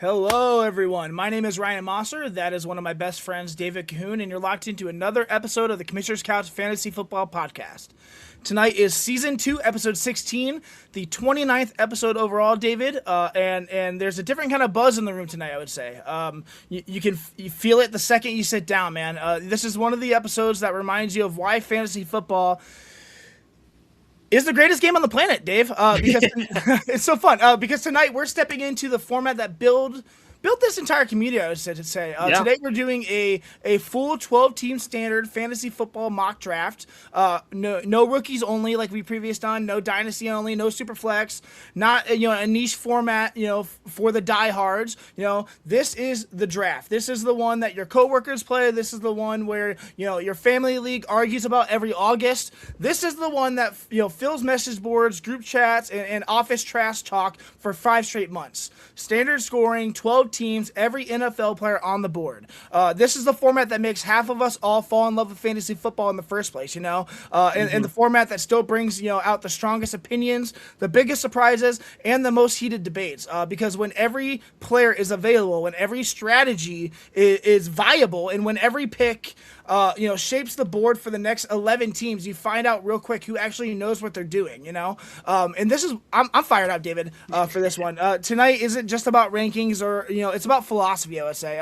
Hello, everyone. My name is Ryan Mossor. That is one of my best friends, David Kahoun, and you're locked into another episode of the Commissioner's Couch Fantasy Football Podcast. Tonight is Season 2, Episode 16, the 29th episode overall, David, and there's a different kind of buzz in the room tonight, I would say. You feel it the second you sit down, man. This is one of the episodes that reminds you of why fantasy football is the greatest game on the planet, Dave, because it's so fun. Because tonight we're stepping into the format that built this entire community, I would say. Today we're doing a full 12-team standard fantasy football mock draft. No rookies only, like we previously done. No dynasty only. No super flex. Not a niche format. For the diehards. This is the draft. This is the one that your coworkers play. This is the one where your family league argues about every August. This is the one that fills message boards, group chats, and office trash talk for 5 straight months. Standard scoring, 12 teams, every NFL player on the board. This is the format that makes half of us all fall in love with fantasy football in the first place, and the format that still brings out the strongest opinions, the biggest surprises, and the most heated debates. Because when every player is available, when every strategy is viable, and when every pick shapes the board for the next 11 teams, you find out real quick who actually knows what they're doing, and this is, I'm fired up, David, for this one. Tonight isn't just about rankings or, it's about philosophy, I would say.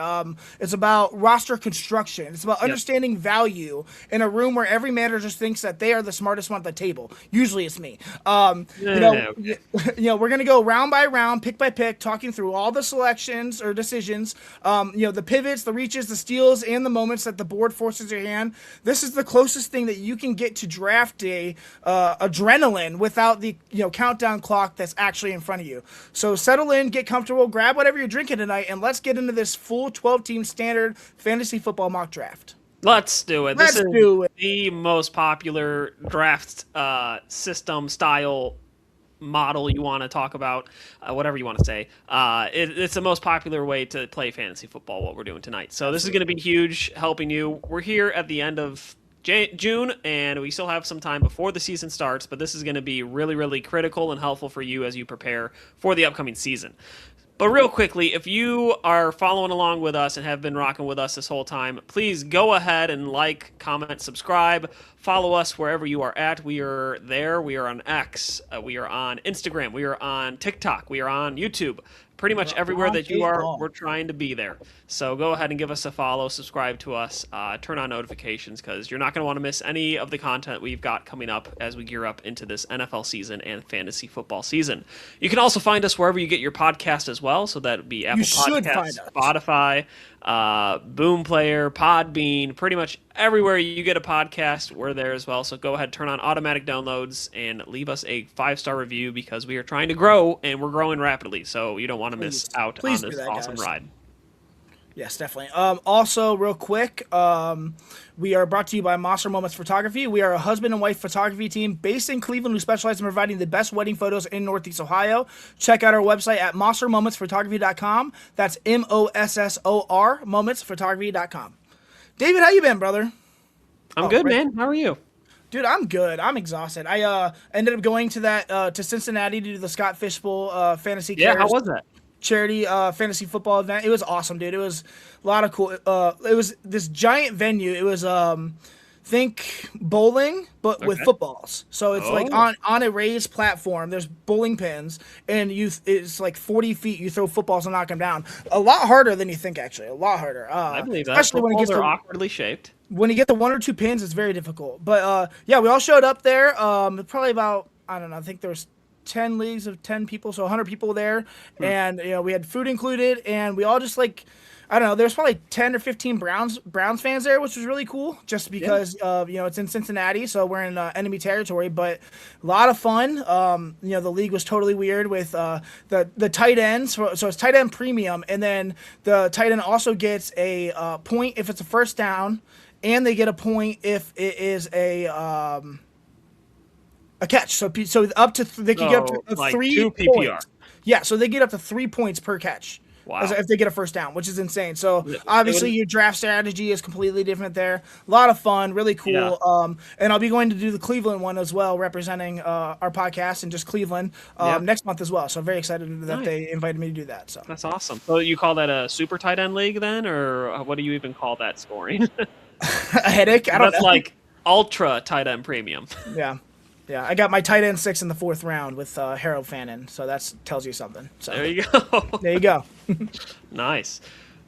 It's about roster construction. It's about understanding value in a room where every manager just thinks that they are the smartest one at the table. Usually it's me. We're going to go round by round, pick by pick, talking through all the selections or decisions, the pivots, the reaches, the steals, and the moments that the board forces your hand. This is the closest thing that you can get to draft day adrenaline without the countdown clock that's actually in front of you. So settle in, get comfortable, grab whatever you're drinking tonight, and let's get into this full 12-team standard fantasy football mock draft. Let's do it. This is the most popular draft system style model you want to talk about, whatever you want to say. It's the most popular way to play fantasy football, what we're doing tonight. So this is going to be huge, helping you. We're here at the end of June, and we still have some time before the season starts, but this is going to be really, really critical and helpful for you as you prepare for the upcoming season. But real quickly, if you are following along with us and have been rocking with us this whole time, please go ahead and like, comment, subscribe, follow us wherever you are at. We are there. We are on X. We are on Instagram. We are on TikTok. We are on YouTube. Pretty much everywhere that you are, we're trying to be there. So go ahead and give us a follow, subscribe to us, turn on notifications, because you're not going to want to miss any of the content we've got coming up as we gear up into this NFL season and fantasy football season. You can also find us wherever you get your podcast as well, so that would be Apple Podcasts, Spotify, Boom Player, Podbean, pretty much everywhere you get a podcast, we're there as well. So go ahead, turn on automatic downloads, and leave us a 5-star review, because we are trying to grow, and we're growing rapidly. So you don't want to miss out on this awesome ride. Yes, definitely. Also, real quick, we are brought to you by Mossor Moments Photography. We are a husband and wife photography team based in Cleveland who specialize in providing the best wedding photos in Northeast Ohio. Check out our website at mossormomentsphotography.com. That's MOSSOR, momentsphotography.com. David, how you been, brother? I'm good, man. How are you? Dude, I'm good. I'm exhausted. I ended up going to Cincinnati to do the Scott Fishbowl Fantasy Cares. Yeah, how was that? Charity fantasy football event. It was awesome, dude. It was a lot of cool. It was this giant venue. It was think bowling, but with footballs. So it's like on a raised platform. There's bowling pins, and it's like 40 feet. You throw footballs and knock them down. A lot harder than you think, actually. A lot harder. I believe that. Especially when it gets awkwardly shaped. When you get the 1 or 2 pins, it's very difficult. But yeah, we all showed up there. Probably about, I don't know, I think there was 10 leagues of 10 people, so 100 people there, and we had food included, and we all just I don't know, there's probably 10 or 15 Browns fans there, which was really cool, just because it's in Cincinnati, so we're in enemy territory, but a lot of fun. The league was totally weird with the tight ends, so it's tight end premium, and then the tight end also gets a point if it's a first down, and they get a point if it is a catch. So up to they can get up to like 3 2 PPR. points. Yeah, so they get up to 3 points per catch. Wow. if they get a first down, which is insane. So It obviously would- your draft strategy is completely different there. A lot of fun, really cool. Yeah. And I'll be going to do the Cleveland one as well, representing our podcast and just Cleveland Yeah. next month as well. So I'm very excited that Nice. they invited me to do that. So That's awesome. So you call that a super tight end league then, or what do you even call that scoring? a headache. I don't That's know. like ultra tight end premium. Yeah. Yeah, I got my tight end 6 in the 4th round with Harold Fannin, so that tells you something. So There you go. there you go. Nice.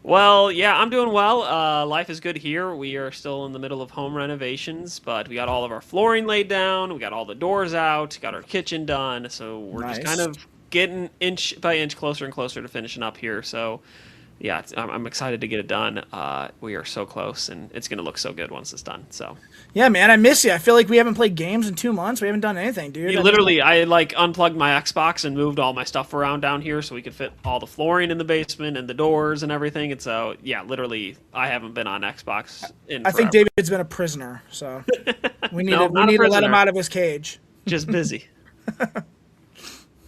Well, yeah, I'm doing well. Life is good here. We are still in the middle of home renovations, but we got all of our flooring laid down. We got all the doors out. Got our kitchen done. So we're just Nice. kind of getting inch by inch closer and closer to finishing up here. So yeah, I'm excited to get it done. We are so close, and it's going to look so good once it's done. So Yeah, man, I miss you. I feel like we haven't played games in 2 months. We haven't done anything, dude. I like unplugged my Xbox and moved all my stuff around down here so we could fit all the flooring in the basement and the doors and everything. And so, yeah, literally, I haven't been on Xbox in I think forever. David's been a prisoner, so we need No, to, not we a need to let prisoner. him out of his cage. Just busy.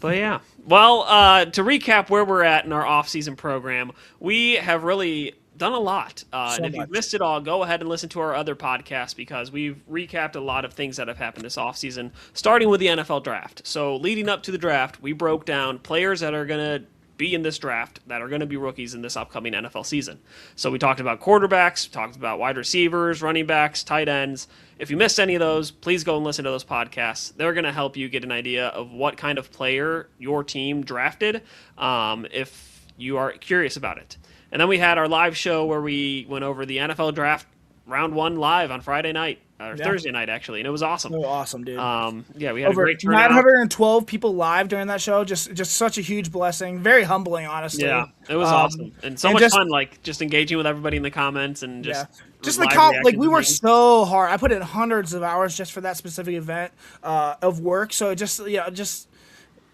But yeah. Well, to recap where we're at in our off-season program, we have really done a lot. And if much. you've missed it all, go ahead and listen to our other podcasts because we've recapped a lot of things that have happened this offseason, starting with the NFL draft. So leading up to the draft, we broke down players that are going to be in this draft that are going to be rookies in this upcoming NFL season. So we talked about quarterbacks, talked about wide receivers, running backs, tight ends. If you missed any of those, please go and listen to those podcasts. They're going to help you get an idea of what kind of player your team drafted if you are curious about it. And then we had our live show where we went over the NFL draft round 1 live on Friday night, or Thursday night actually, and it was awesome. So awesome, dude. Yeah, we had Over a great turnout. 912 people live during that show. Just such a huge blessing. Very humbling, honestly. Yeah, it was awesome, and so and much just- fun. Like just engaging with everybody in the comments and just Just the live like reacting we to worked things. so hard. I put in hundreds of hours just for that specific event of work. So just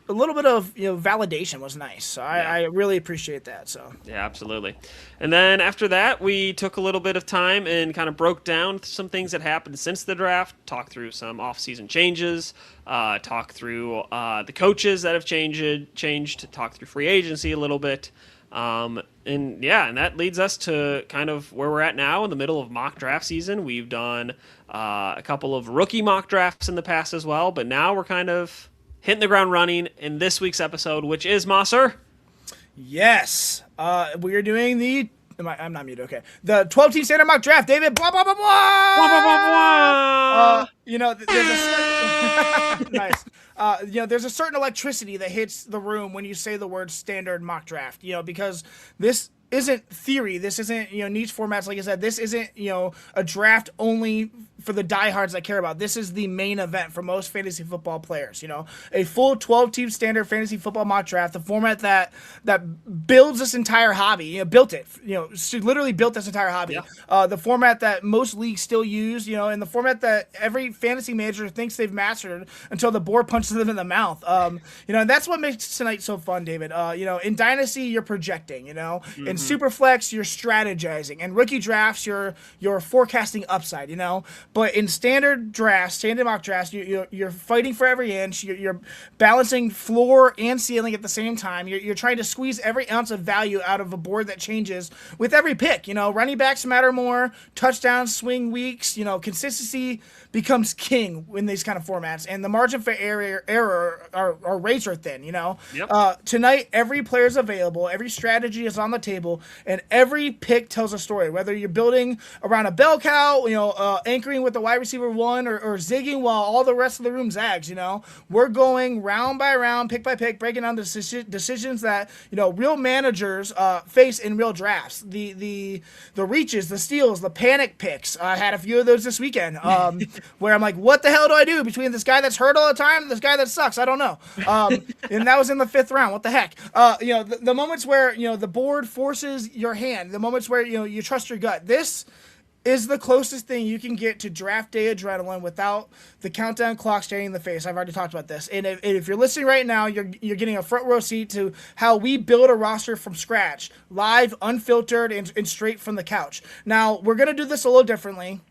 a little bit of validation was nice. So I really appreciate that. So Yeah, absolutely. And then after that, we took a little bit of time and kind of broke down some things that happened since the draft, talked through some off-season changes, talked through the coaches that have changed, talked through free agency a little bit. And that leads us to kind of where we're at now in the middle of mock draft season. We've done a couple of rookie mock drafts in the past as well, but now we're kind of hitting the ground running in this week's episode, which is Mossor. yes, we are doing the. I'm not muted. Okay, the 12-team standard mock draft. David, blah blah blah blah. Wah, wah, wah, wah. There's a nice. There's a certain electricity that hits the room when you say the word standard mock draft. Because this isn't theory. This isn't niche formats. Like I said, this isn't a draft only for the diehards that care about. This is the main event for most fantasy football players. A full 12-team standard fantasy football mock draft, the format that builds this entire hobby. Built it. Literally built this entire hobby. Yeah. The format that most leagues still use. And the format that every fantasy manager thinks they've mastered until the board punches them in the mouth. And that's what makes tonight so fun, David. In dynasty you're projecting. In Superflex, you're strategizing. In rookie drafts, you're forecasting upside, But in standard mock drafts, you're fighting for every inch. You're balancing floor and ceiling at the same time. You're trying to squeeze every ounce of value out of a board that changes with every pick. Running backs matter more. Touchdowns, swing weeks. Consistency becomes king in these kind of formats, and the margin for error are razor thin. Yep. Tonight, every player is available. Every strategy is on the table, and every pick tells a story. Whether you're building around a bell cow, anchoring with the wide receiver 1, or zigging while all the rest of the room zags. We're going round by round, pick by pick, breaking down the decisions that real managers face in real drafts. The reaches, the steals, the panic picks. I had a few of those this weekend, where I'm like, what the hell do I do between this guy that's hurt all the time and this guy that sucks? I don't know. And that was in the 5th round. What the heck? The moments where the board forces your hand, the moments where you trust your gut. This is the closest thing you can get to draft day adrenaline without the countdown clock staring in the face. I've already talked about this. And if you're listening right now, you're getting a front row seat to how we build a roster from scratch, live, unfiltered, and straight from the couch. Now, we're going to do this a little differently.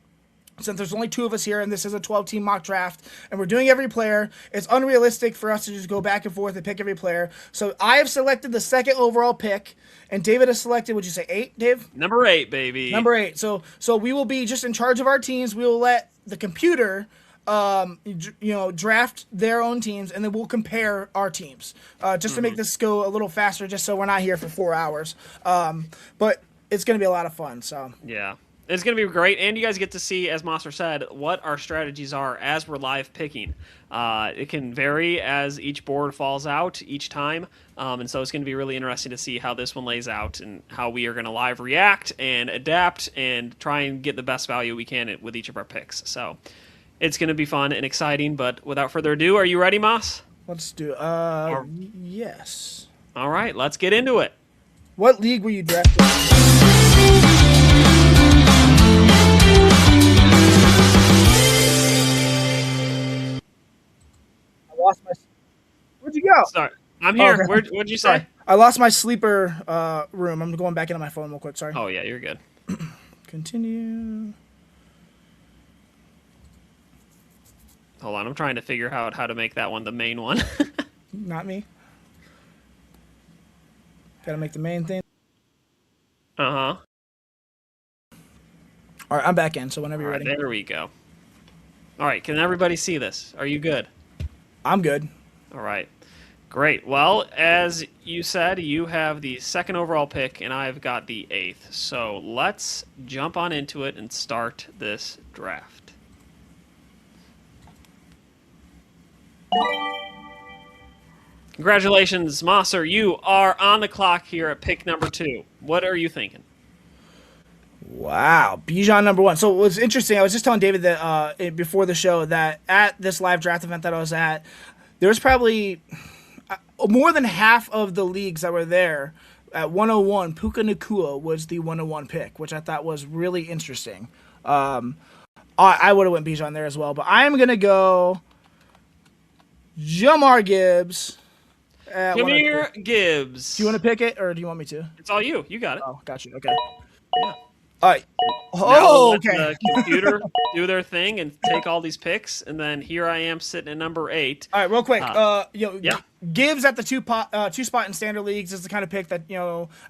since there's only 2 of us here and this is a 12-team mock draft and we're doing every player, it's unrealistic for us to just go back and forth and pick every player. So I have selected the 2nd overall pick, and David has selected, would you say 8, Dave? Number 8, baby. Number 8. So we will be just in charge of our teams. We will let the computer draft their own teams, and then we'll compare our teams just to make this go a little faster, just so we're not here for 4 hours. But it's going to be a lot of fun. So yeah. It's going to be great, and you guys get to see, as Mossor said, what our strategies are as we're live picking. It can vary as each board falls out each time, and so it's going to be really interesting to see how this one lays out and how we are going to live react and adapt and try and get the best value we can with each of our picks. So it's going to be fun and exciting, but without further ado, are you ready, Moss? let's do yes. All right, let's get into it. What league were you drafted? Where'd you go? Sorry, I'm here. Okay. What'd you say? Sorry. I lost my sleeper room. I'm going back into my phone real quick. Sorry. Oh, yeah, you're good. Continue. Hold on, I'm trying to figure out how to make that one the main one. Not me. Gotta make the main thing. Uh-huh. All right, I'm back in, so whenever you're ready. There we go. All right, can everybody see this? Are you good? I'm good. All right. Great. Well, as you said, you have the 2nd overall pick, and I've got the 8th. So let's jump on into it and start this draft. Congratulations, Mossor. You are on the clock here at pick number 2. What are you thinking? Wow, Bijan number 1. So it was interesting. I was just telling David that before the show that at this live draft event that I was at, there was probably more than half of the leagues that were there at 101. Puka Nacua was the 101 pick, which I thought was really interesting. I would have went Bijan there as well, but I am gonna go Jamar Gibbs. Jahmyr Gibbs. Do you want to pick it, or do you want me to? It's all you. You got it. Oh, got you. Okay. Yeah. All right. We'll okay. let the computer do their thing and take all these picks, and then here I am sitting at number 8. All right, real quick. Yeah. Gibbs at the two spot in standard leagues is the kind of pick that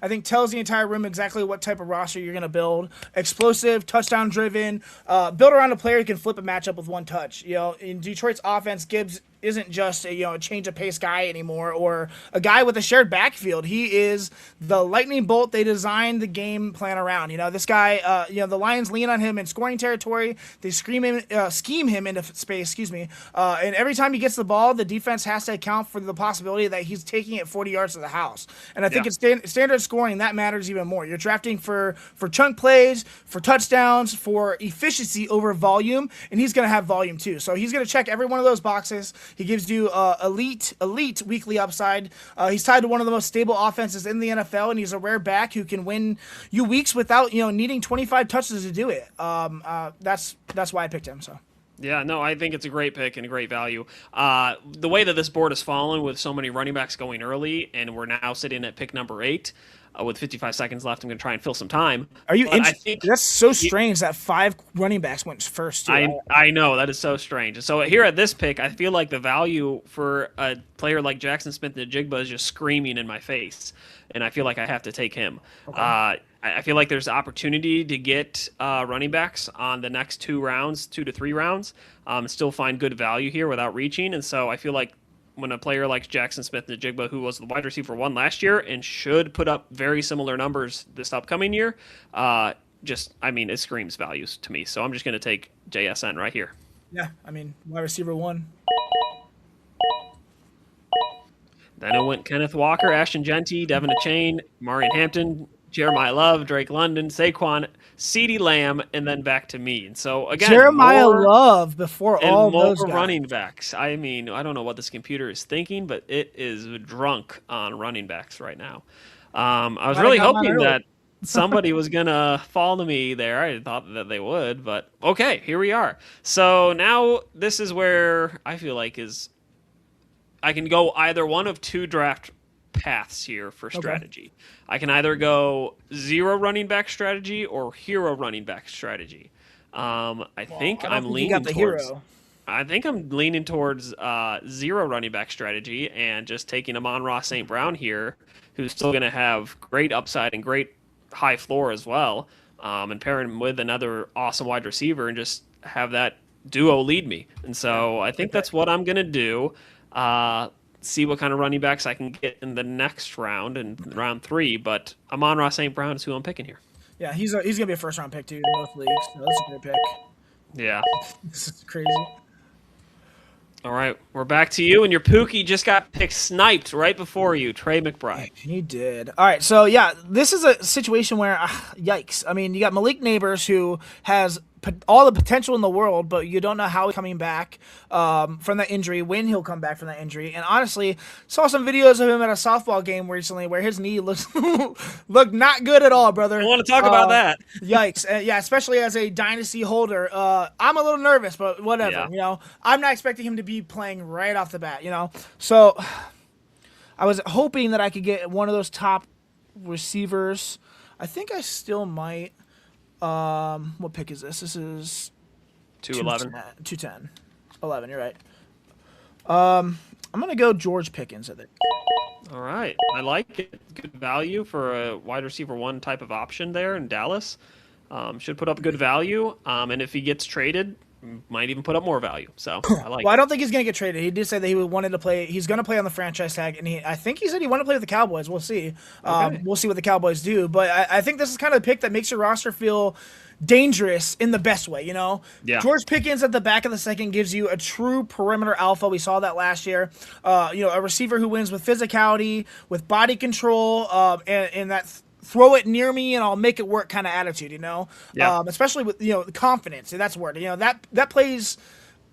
I think tells the entire room exactly what type of roster you're going to build. Explosive, touchdown driven, build around a player who can flip a matchup with one touch. In Detroit's offense, Gibbs isn't just a change of pace guy anymore or a guy with a shared backfield. He is the lightning bolt they designed the game plan around. This guy, the Lions lean on him in scoring territory. They scheme him into space, and every time he gets the ball, the defense has to account for the possibility that he's taking it 40 yards to the house. And I think it's standard scoring that matters even more. You're drafting for chunk plays, for touchdowns, for efficiency over volume, and he's going to have volume too. So he's going to check every one of those boxes. He gives you elite weekly upside. He's tied to one of the most stable offenses in the NFL, and he's a rare back who can win you weeks without needing 25 touches to do it. That's why I picked him. So. Yeah, no, I think it's a great pick and a great value. The way that this board has fallen with so many running backs going early, and we're now sitting at pick number 8 with 55 seconds left. I'm going to try and fill some time. Are you? That's so strange that 5 running backs went first. Too. I know, that is so strange. So here at this pick, I feel like the value for a player like Jackson Smith-Njigba is just screaming in my face, and I feel like I have to take him. Okay. I feel like there's opportunity to get running backs on the next 2 to 3 rounds, and still find good value here without reaching. And so I feel like when a player like Jackson Smith-Njigba, who was the wide receiver 1 last year and should put up very similar numbers this upcoming year, it screams values to me. So I'm just going to take JSN right here. Yeah, wide receiver 1. Then it went Kenneth Walker, Ashton Genty, Devin Achane, Marion Hampton, Jeremiah Love, Drake London, Saquon, CeeDee Lamb, and then back to me. And so again, Jeremiah Love before all those guys. Running backs. I don't know what this computer is thinking, but it is drunk on running backs right now. I was really hoping that somebody was gonna fall to me there. I thought that they would, but okay, here we are. So now this is where I feel like I can go either one of 2 draft paths here for strategy. Okay. I can either go 0 running back strategy or hero running back strategy. I think I'm You got leaning the towards. hero. I think I'm leaning towards zero running back strategy and just taking Amon-Ra St. Brown here, who's still going to have great upside and great high floor as well, and pairing him with another awesome wide receiver and just have that duo lead me. And so I think that's what I'm going to do. See what kind of running backs I can get in the next round, in round 3. But Amon-Ra St. Brown is who I'm picking here. Yeah, he's gonna be a first round pick too in both leagues. So that's a good pick. Yeah. This is crazy. All right, we're back to you, and your Pookie just got picked sniped right before you, Trey McBride. He did. All right, so yeah, this is a situation where, yikes. I mean, you got Malik Neighbors, who has all the potential in the world, but you don't know how he's coming back from that injury, when he'll come back from that injury. And honestly, saw some videos of him at a softball game recently where his knee looked not good at all, brother. I want to talk about that. Yikes. Yeah, especially as a dynasty holder. I'm a little nervous, but whatever. Yeah. You know, I'm not expecting him to be playing right off the bat, you know. So I was hoping that I could get one of those top receivers. I think I still might. What pick is this? This is 211. 210. 11, you're right. I'm going to go George Pickens, I think. All right. I like it. Good value for a wide receiver 1 type of option there in Dallas. Should put up good value. And if he gets traded, might even put up more value. So I like Well, I don't think he's going to get traded. He did say that he wanted to play. He's going to play on the franchise tag, and I think he said he wanted to play with the Cowboys. We'll see. Okay. We'll see what the Cowboys do. But I think this is kind of the pick that makes your roster feel dangerous in the best way, you know? Yeah. George Pickens at the back of the second gives you a true perimeter alpha. We saw that last year. A receiver who wins with physicality, with body control, and that throw it near me and I'll make it work kind of attitude, you know? Yeah. Especially with, confidence. That's the word. You know, that plays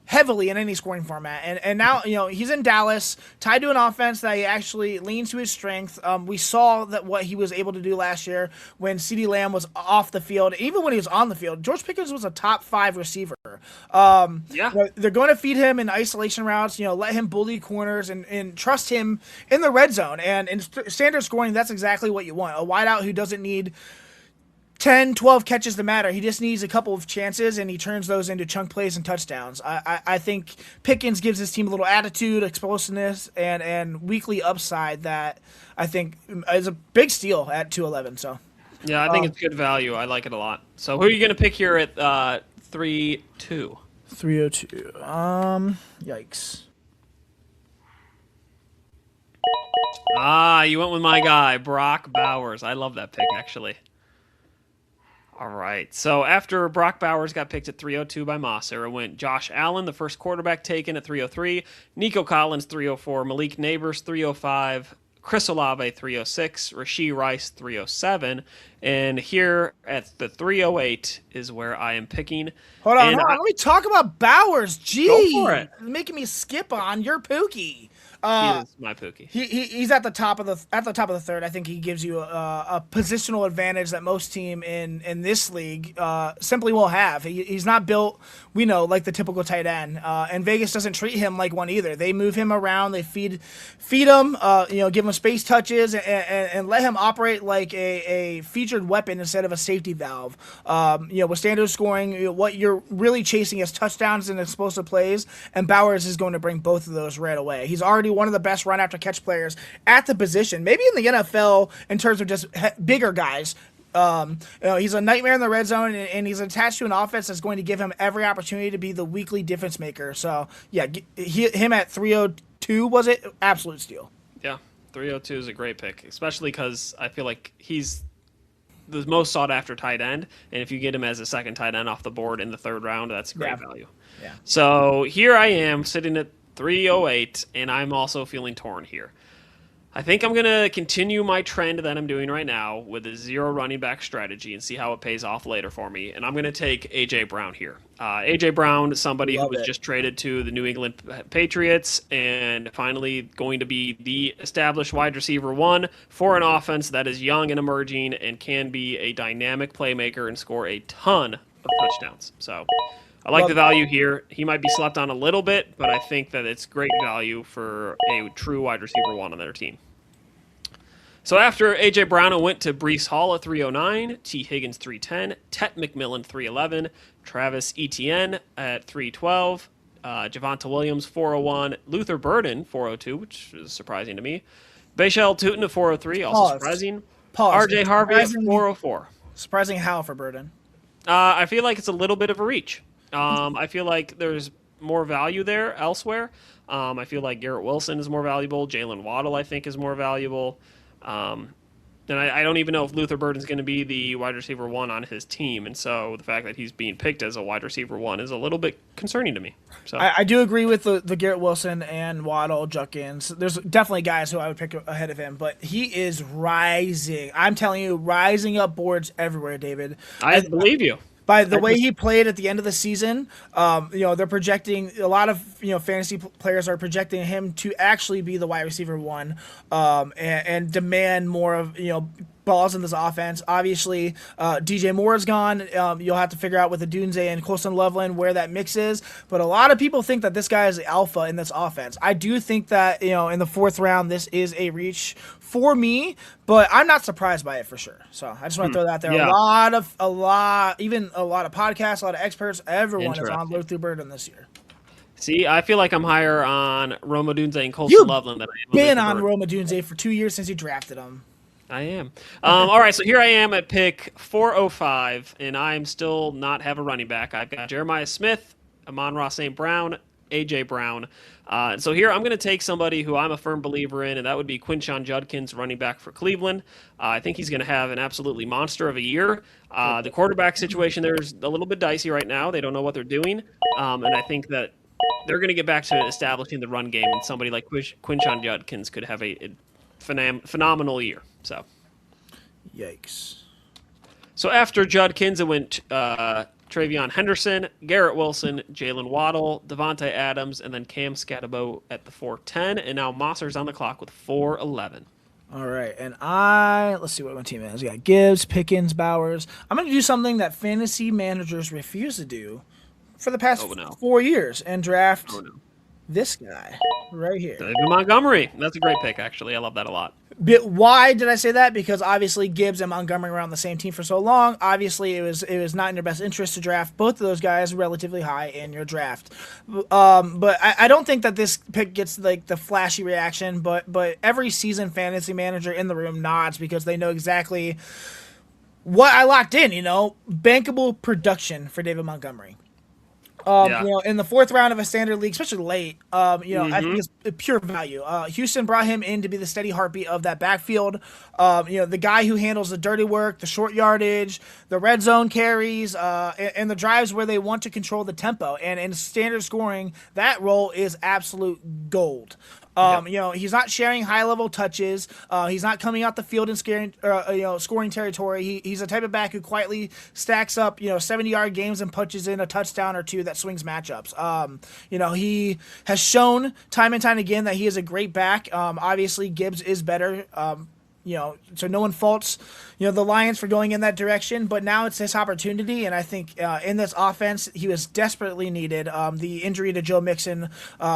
heavily in any scoring format. And now, he's in Dallas, tied to an offense that he actually leans to his strength. We saw that what he was able to do last year when CeeDee Lamb was off the field. Even when he was on the field, George Pickens was a top 5 receiver. They're going to feed him in isolation routes, let him bully corners and trust him in the red zone. And in standard scoring, that's exactly what you want. A wideout who doesn't need 10, 12 catches to matter. He just needs a couple of chances, and he turns those into chunk plays and touchdowns. I think Pickens gives his team a little attitude, explosiveness, and weekly upside that I think is a big steal at 211. So, Yeah, I think it's good value. I like it a lot. So who are you going to pick here at 3-2? 302. Yikes. You went with my guy, Brock Bowers. I love that pick, actually. All right. So after Brock Bowers got picked at 302 by Mossor, it went Josh Allen, the first quarterback taken at 303, Nico Collins 304, Malik Neighbors 305, Chris Olave 306, Rashee Rice 307, and here at the 308 is where I am picking. Hold on. Let me talk about Bowers. Gee, Go for it. Making me skip on your Pookie. He is my Pookie. He's at the top of the third. I think he gives you a positional advantage that most team in this league simply won't have. He's not built, like the typical tight end. And Vegas doesn't treat him like one either. They move him around. They feed him. Give him space touches and let him operate like a featured weapon instead of a safety valve. With standard scoring, what you're really chasing is touchdowns and explosive plays. And Bowers is going to bring both of those right away. He's already one of the best run after catch players at the position, maybe in the NFL in terms of just bigger guys. He's a nightmare in the red zone, and he's attached to an offense that's going to give him every opportunity to be the weekly difference maker. So yeah, him at 302 was it? Absolute steal. Yeah, 302 is a great pick, especially because I feel like he's the most sought after tight end, and if you get him as a second tight end off the board in the third round, that's great value. Yeah. So here I am sitting at 308, and I'm also feeling torn here. I think I'm going to continue my trend that I'm doing right now with a zero running back strategy and see how it pays off later for me. And I'm going to take A.J. Brown here. A.J. Brown, somebody who was just traded to the New England Patriots and finally going to be the established wide receiver 1 for an offense that is young and emerging and can be a dynamic playmaker and score a ton of touchdowns. So I like the value here. He might be slept on a little bit, but I think that it's great value for a true wide receiver 1 on their team. So after A.J. Brown, I went to Breece Hall at 309, T. Higgins 310, Tet McMillan 311, Travis Etienne at 312, Javonte Williams 401, Luther Burden 402, which is surprising to me, Bashal Tootin at 403, also surprising, R.J. Harvey at 404. Surprising how for Burden? I feel like it's a little bit of a reach. I feel like there's more value there elsewhere. I feel like Garrett Wilson is more valuable. Jalen Waddle, I think, is more valuable. And I don't even know if Luther Burden's going to be the wide receiver 1 on his team. And so the fact that he's being picked as a wide receiver 1 is a little bit concerning to me. So I do agree with the Garrett Wilson and Waddle, Judkins. There's definitely guys who I would pick ahead of him, but he is rising. I'm telling you, rising up boards everywhere, David. I believe you. By the way he played at the end of the season, they're projecting a lot of fantasy players are projecting him to actually be the wide receiver 1, and demand more of balls in this offense. Obviously, DJ Moore is gone. You'll have to figure out with the Dunze and Colston Loveland where that mix is. But a lot of people think that this guy is the alpha in this offense. I do think that in the 4th round this is a reach for me, but I'm not surprised by it for sure. So I just want to throw that out there. Yeah. A lot of podcasts, a lot of experts, everyone is on Luther Burden this year. See, I feel like I'm higher on Roma Dunze and Colston Loveland than I am. You've been on Roma Dunze for 2 years since you drafted him. I am. All right, so here I am at pick 405, and I'm still not have a running back. I've got Jeremiah Smith, Amon-Ra St. Brown, A.J. Brown. So here I'm going to take somebody who I'm a firm believer in, and that would be Quinshon Judkins, running back for Cleveland. I think he's going to have an absolutely monster of a year. The quarterback situation there is a little bit dicey right now. They don't know what they're doing, and I think that they're going to get back to establishing the run game, and somebody like Quinshon Judkins could have a phenomenal year. So, yikes. So after Judkins, it went Travion Henderson, Garrett Wilson, Jalen Waddle, Devontae Adams, and then Cam Scatterbo at the 410. And now Mossor's on the clock with 411. All right, and let's see what my team is. We got Gibbs, Pickens, Bowers. I'm going to do something that fantasy managers refuse to do for the past 4 years and draft this guy right here. David Montgomery. That's a great pick, actually. I love that a lot. Why did I say that? Because obviously Gibbs and Montgomery were on the same team for so long. Obviously, it was not in your best interest to draft both of those guys relatively high in your draft. But I don't think that this pick gets like the flashy reaction. But every seasoned fantasy manager in the room nods because they know exactly what I locked in. Bankable production for David Montgomery. In the 4th round of a standard league, especially late, I think it's pure value. Houston brought him in to be the steady heartbeat of that backfield. The guy who handles the dirty work, the short yardage, the red zone carries, and the drives where they want to control the tempo. And in standard scoring, that role is absolute gold. He's not sharing high-level touches. He's not coming out the field and scoring territory. He's a type of back who quietly stacks up, 70-yard games and punches in a touchdown or two that swings matchups. He has shown time and time again that he is a great back. Obviously, Gibbs is better. So no one faults, the Lions for going in that direction, but now it's his opportunity, and I think in this offense, he was desperately needed. The injury to Joe Mixon,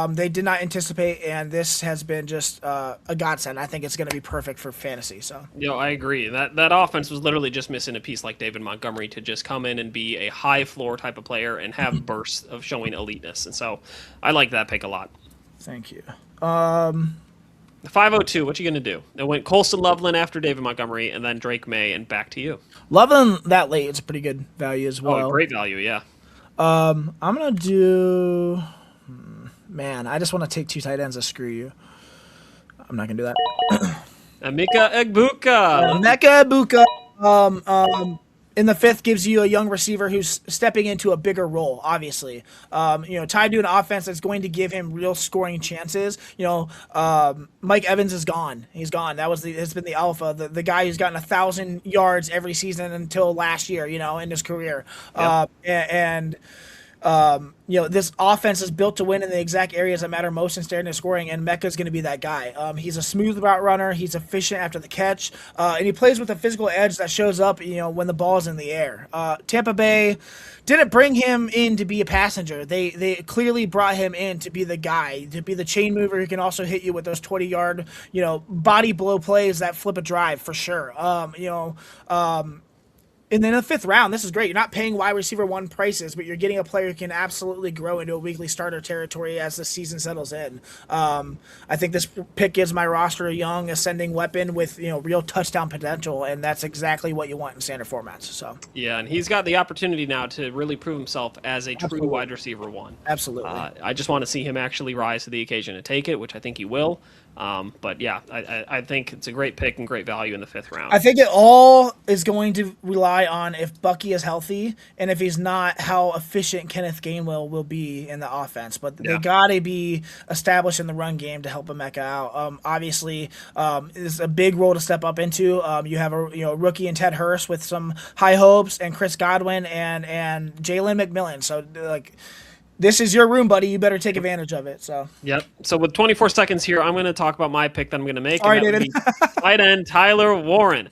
they did not anticipate, and this has been just a godsend. I think it's going to be perfect for fantasy. So, I agree. That offense was literally just missing a piece like David Montgomery to just come in and be a high floor type of player and have bursts of showing eliteness, and so I like that pick a lot. Thank you. The 502, what you going to do? It went Colston Loveland after David Montgomery, and then Drake May, and back to you. Loveland that late is a pretty good value as well. Oh, great value, yeah. I'm going to do... Man, I just want to take 2 tight ends to screw you. I'm not going to do that. Emeka Egbuka. Emeka Egbuka. In the 5th gives you a young receiver who's stepping into a bigger role, obviously. Tied to an offense that's going to give him real scoring chances. Mike Evans is gone. He's gone. It's been the alpha, the guy who's gotten 1,000 yards every season until last year, in his career. Yep. And this offense is built to win in the exact areas that matter most in standard scoring, and Mecca's going to be that guy. He's a smooth route runner. He's efficient after the catch, and he plays with a physical edge that shows up, when the ball's in the air. Tampa Bay didn't bring him in to be a passenger. They clearly brought him in to be the guy, to be the chain mover who can also hit you with those 20-yard, body blow plays that flip a drive for sure. And then in the fifth round, this is great. You're not paying wide receiver 1 prices, but you're getting a player who can absolutely grow into a weekly starter territory as the season settles in. I think this pick gives my roster a young ascending weapon with real touchdown potential, and that's exactly what you want in standard formats. So yeah, and he's got the opportunity now to really prove himself as a true wide receiver 1. Absolutely. I just want to see him actually rise to the occasion and take it, which I think he will. But yeah, I think it's a great pick and great value in the 5th round. I think it all is going to rely on if Bucky is healthy, and if he's not, how efficient Kenneth Gainwell will be in the offense. But they got to be established in the run game to help Emeka out. Obviously, it's a big role to step up into. You have a rookie in Ted Hurst with some high hopes, and Chris Godwin and Jalen McMillan. So this is your room, buddy. You better take advantage of it. So. Yep. So with 24 seconds here, I'm going to talk about my pick that I'm going to make. All right, David. Tight end Tyler Warren.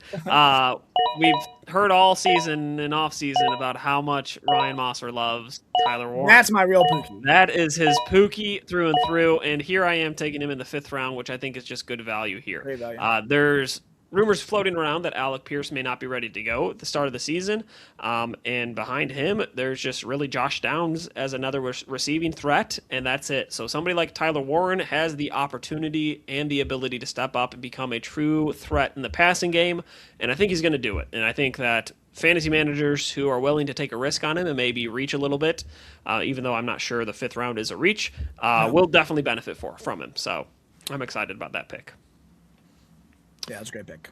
We've heard all season and off season about how much Ryan Mossor loves Tyler Warren. That's my real Pookie. That is his Pookie through and through. And here I am taking him in the 5th round, which I think is just good value here. Great value. There's rumors floating around that Alec Pierce may not be ready to go at the start of the season. And behind him, there's just really Josh Downs as another receiving threat, and that's it. So somebody like Tyler Warren has the opportunity and the ability to step up and become a true threat in the passing game, and I think he's going to do it. And I think that fantasy managers who are willing to take a risk on him and maybe reach a little bit, even though I'm not sure the 5th round is a reach, will definitely benefit from him. So I'm excited about that pick. Yeah, that's a great pick.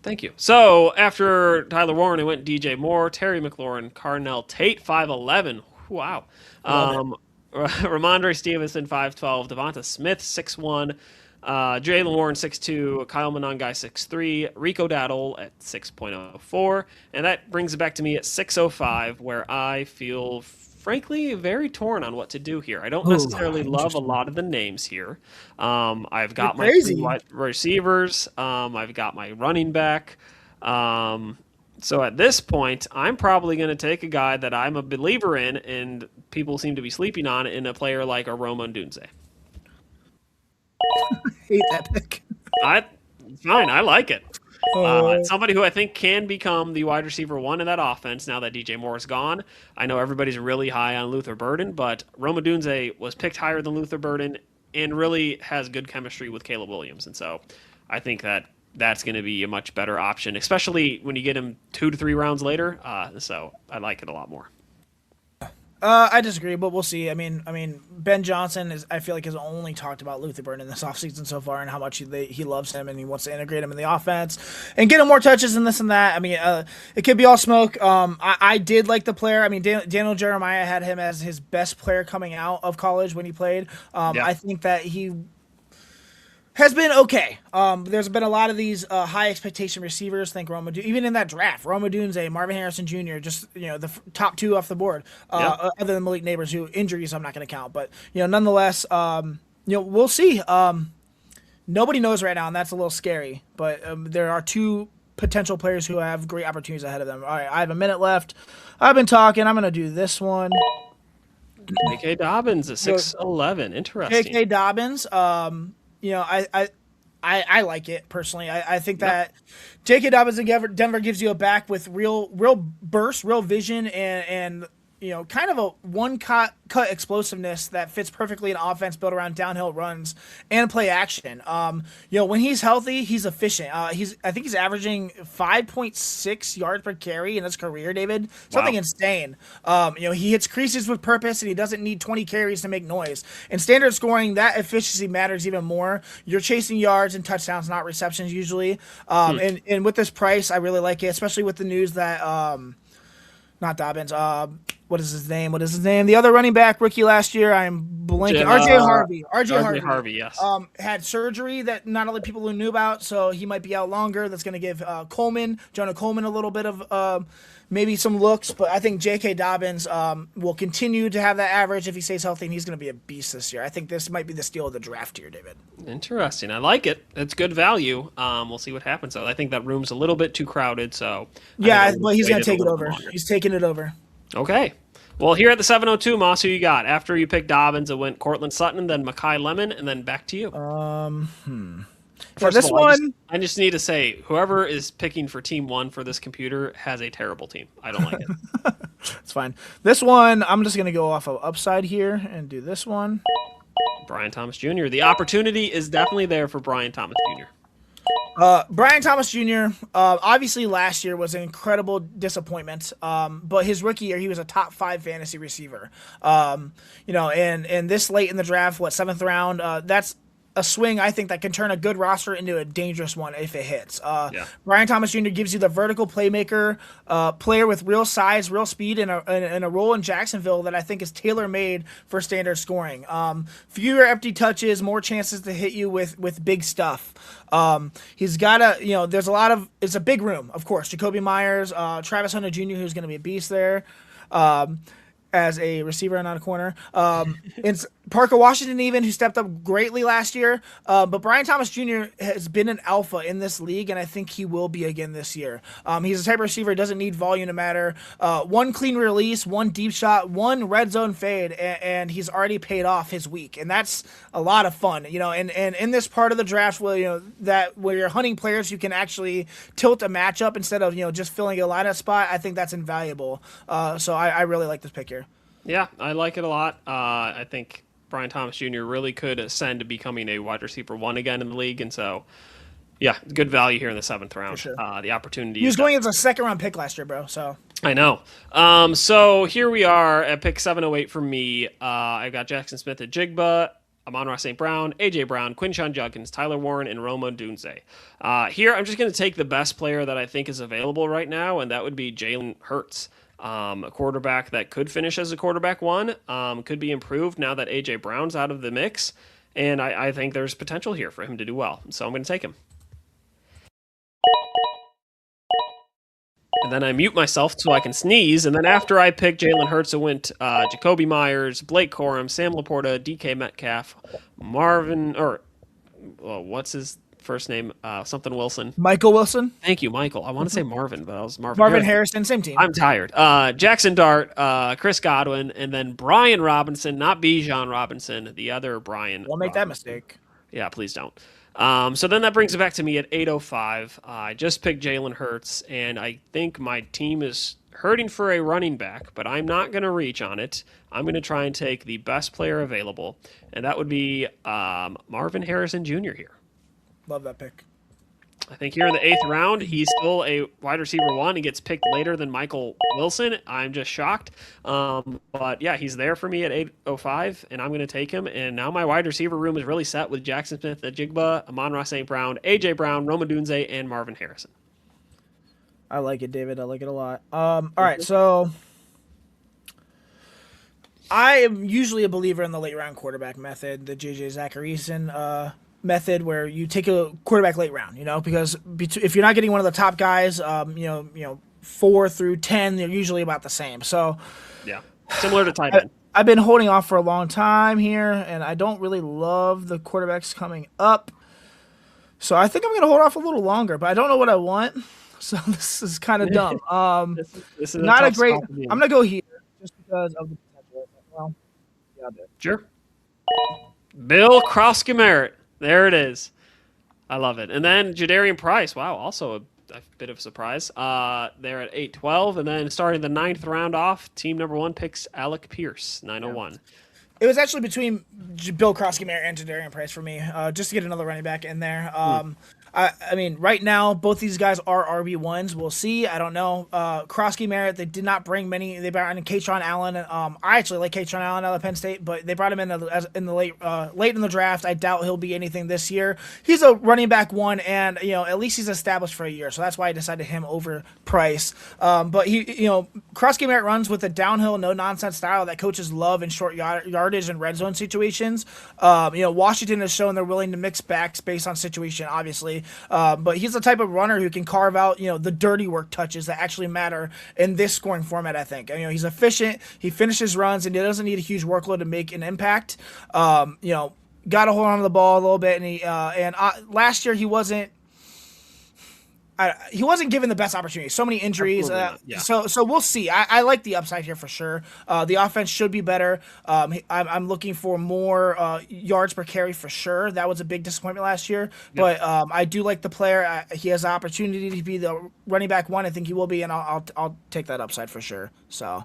Thank you. So after Tyler Warren, it went DJ Moore, Terry McLaurin, Carnell Tate, 5'11". Wow. Ramondre Stevenson, 5'12". Devonta Smith, 6'1". Jaylen Warren, 6'2". Kyle Monangai, 6'3". Rico Dowdle at 6.04. And that brings it back to me at 6.05, where I feel frankly very torn on what to do here. I don't necessarily love a lot of the names here. I've got my 3 wide receivers. I've got my running back. So at this point, I'm probably going to take a guy that I'm a believer in and people seem to be sleeping on in a player like a Rome Odunze. Hate that pick. Fine, I like it. Somebody who I think can become the wide receiver 1 in that offense now that DJ Moore is gone. I know everybody's really high on Luther Burden, but Rome Odunze was picked higher than Luther Burden and really has good chemistry with Caleb Williams. And so I think that that's going to be a much better option, especially when you get him 2 to 3 rounds later. So I like it a lot more. I disagree, but we'll see. I mean, Ben Johnson I feel like has only talked about Luther Burden this offseason so far and how much he loves him and he wants to integrate him in the offense and get him more touches and this and that. I mean, it could be all smoke. I did like the player. I mean, Daniel Jeremiah had him as his best player coming out of college when he played. I think that he has been okay. There's been a lot of these high expectation receivers. Think even in that draft, Rome Odunze, Marvin Harrison Jr., just the top 2 off the board. Other than Malik Neighbors, who injuries I'm not going to count, but nonetheless, we'll see. Nobody knows right now, and that's a little scary. But there are 2 potential players who have great opportunities ahead of them. All right, I have a minute left. I've been talking. I'm going to do this one. J.K. Dobbins at 6'11". Interesting. J.K. Dobbins. I like it personally. I think that J.K. Dobbins in Denver gives you a back with real burst, real vision, and kind of a one-cut explosiveness that fits perfectly in offense built around downhill runs and play action. When he's healthy, he's efficient. I think he's averaging 5.6 yards per carry in his career, David. Something insane. He hits creases with purpose, and he doesn't need 20 carries to make noise. In standard scoring, that efficiency matters even more. You're chasing yards and touchdowns, not receptions usually. And with this price, I really like it, especially with the news that not Dobbins. What is his name? The other running back rookie last year. I'm blanking. RJ Harvey. RJ Harvey, yes. Had surgery that not only people who knew about, so he might be out longer. That's going to give Jonah Coleman a little bit of maybe some looks, but I think J.K. Dobbins will continue to have that average if he stays healthy, and he's going to be a beast this year. I think this might be the steal of the draft here, David. Interesting. I like it. It's good value. We'll see what happens, though. I think that room's a little bit too crowded, so... Yeah, but he's going to take it over. He's taking it over. Okay. Well, here at the 702, Moss, who you got? After you picked Dobbins, it went Cortland Sutton, then Mekhi Lemon, and then back to you. First this all, one... I just need to say, whoever is picking for Team 1 for this computer has a terrible team. I don't like it. It's fine. This one, I'm just going to go off of upside here and do this one. Brian Thomas Jr. The opportunity is definitely there for Brian Thomas Jr. Brian Thomas Jr. Obviously last year was an incredible disappointment, but his rookie year he was a top 5 fantasy receiver. And this late in the draft, 7th round, that's a swing I think that can turn a good roster into a dangerous one if it hits. Brian Thomas Jr. gives you the vertical playmaker, player with real size, real speed, and a role in Jacksonville that I think is tailor-made for standard scoring. Fewer empty touches, more chances to hit you with big stuff. He's got there's a lot of, it's a big room, of course. Jacoby Myers, Travis Hunter Jr., who's going to be a beast there. As a receiver and not a corner. It's Parker Washington even, who stepped up greatly last year. But Brian Thomas Jr. has been an alpha in this league, and I think he will be again this year. He's a type of receiver who doesn't need volume to matter. One clean release, one deep shot, one red zone fade, and he's already paid off his week. And that's a lot of fun. And in this part of the draft where you're hunting players who can actually tilt a matchup instead of just filling a lineup spot, I think that's invaluable. So I really like this pick here. Yeah, I like it a lot. I think Brian Thomas Jr. really could ascend to becoming a wide receiver 1 again in the league. And so, yeah, good value here in the 7th round. Sure. The opportunity. He was going as a 2nd-round pick last year, bro. So I know. So here we are at pick 708 for me. I've got Jackson Smith at Jigba, Amon-Ra St. Brown, A.J. Brown, Quinshon Judkins, Tyler Warren, and Rome Odunze. Here, I'm just going to take the best player that I think is available right now, and that would be Jalen Hurts. A quarterback that could finish as a quarterback 1, could be improved now that A.J. Brown's out of the mix, and I think there's potential here for him to do well, so I'm going to take him. And then I mute myself so I can sneeze, and then after I picked Jalen Hurts, it went Jacoby Myers, Blake Corum, Sam Laporta, DK Metcalf, what's his first name? Something Wilson. Michael Wilson. Thank you, Michael. I want to say Marvin, but I was Marvin. Marvin Harrison, same team. I'm tired. Jackson Dart, Chris Godwin, and then Brian Robinson, not Bijan Robinson, the other Brian. Don't make that mistake. Yeah, please don't. So then that brings it back to me at 805. I just picked Jalen Hurts, and I think my team is hurting for a running back, but I'm not going to reach on it. I'm going to try and take the best player available, and that would be Marvin Harrison Jr. here. Love that pick. I think here in the 8th round, he's still a wide receiver 1. He gets picked later than Michael Wilson. I'm just shocked. But yeah, he's there for me at 805, and I'm going to take him. And now my wide receiver room is really set with Jackson Smith at Jigba, Amon-Ra St. Brown, A.J. Brown, Rome Odunze, and Marvin Harrison. I like it, David. I like it a lot. All right, so I am usually a believer in the late round quarterback method, the J.J. Zacharyson method, where you take a quarterback late round, because if you're not getting one of the top guys, 4 through 10, they're usually about the same. So yeah, similar to tight end. I've been holding off for a long time here, and I don't really love the quarterbacks coming up. So I think I'm going to hold off a little longer, but I don't know what I want. So this is kind of dumb. This is not a great. I'm going to go here just because of the potential. Well, yeah, sure. Bill Krosky-Merritt. There it is. I love it. And then Jadarian Price. Wow, also a bit of a surprise. They're at 8-12. And then starting the 9th round off, team number 1 picks Alec Pierce, 901. Yeah. It was actually between Bill Krosky-Merritt and Jadarian Price for me, just to get another running back in there. I mean, right now, both these guys are RB1s. We'll see. I don't know. Krosky-Merritt, they did not bring many. They brought in Kaytron Allen. I actually like Kaytron Allen out of Penn State, but they brought him in the late in the draft. I doubt he'll be anything this year. He's a running back 1, and at least he's established for a year, so that's why I decided him over Price. But Krosky-Merritt runs with a downhill, no nonsense style that coaches love in short yardage and red zone situations. Washington has shown they're willing to mix backs based on situation, obviously. obviously. But he's the type of runner who can carve out, the dirty work touches that actually matter in this scoring format, I think. He's efficient. He finishes runs, and he doesn't need a huge workload to make an impact. Got to hold on to the ball a little bit, and last year he wasn't given the best opportunity. So many injuries. So we'll see. I like the upside here for sure. The offense should be better. I'm looking for more yards per carry for sure. That was a big disappointment last year. Yep. But I do like the player. He has the opportunity to be the running back one. I think he will be, and I'll take that upside for sure. So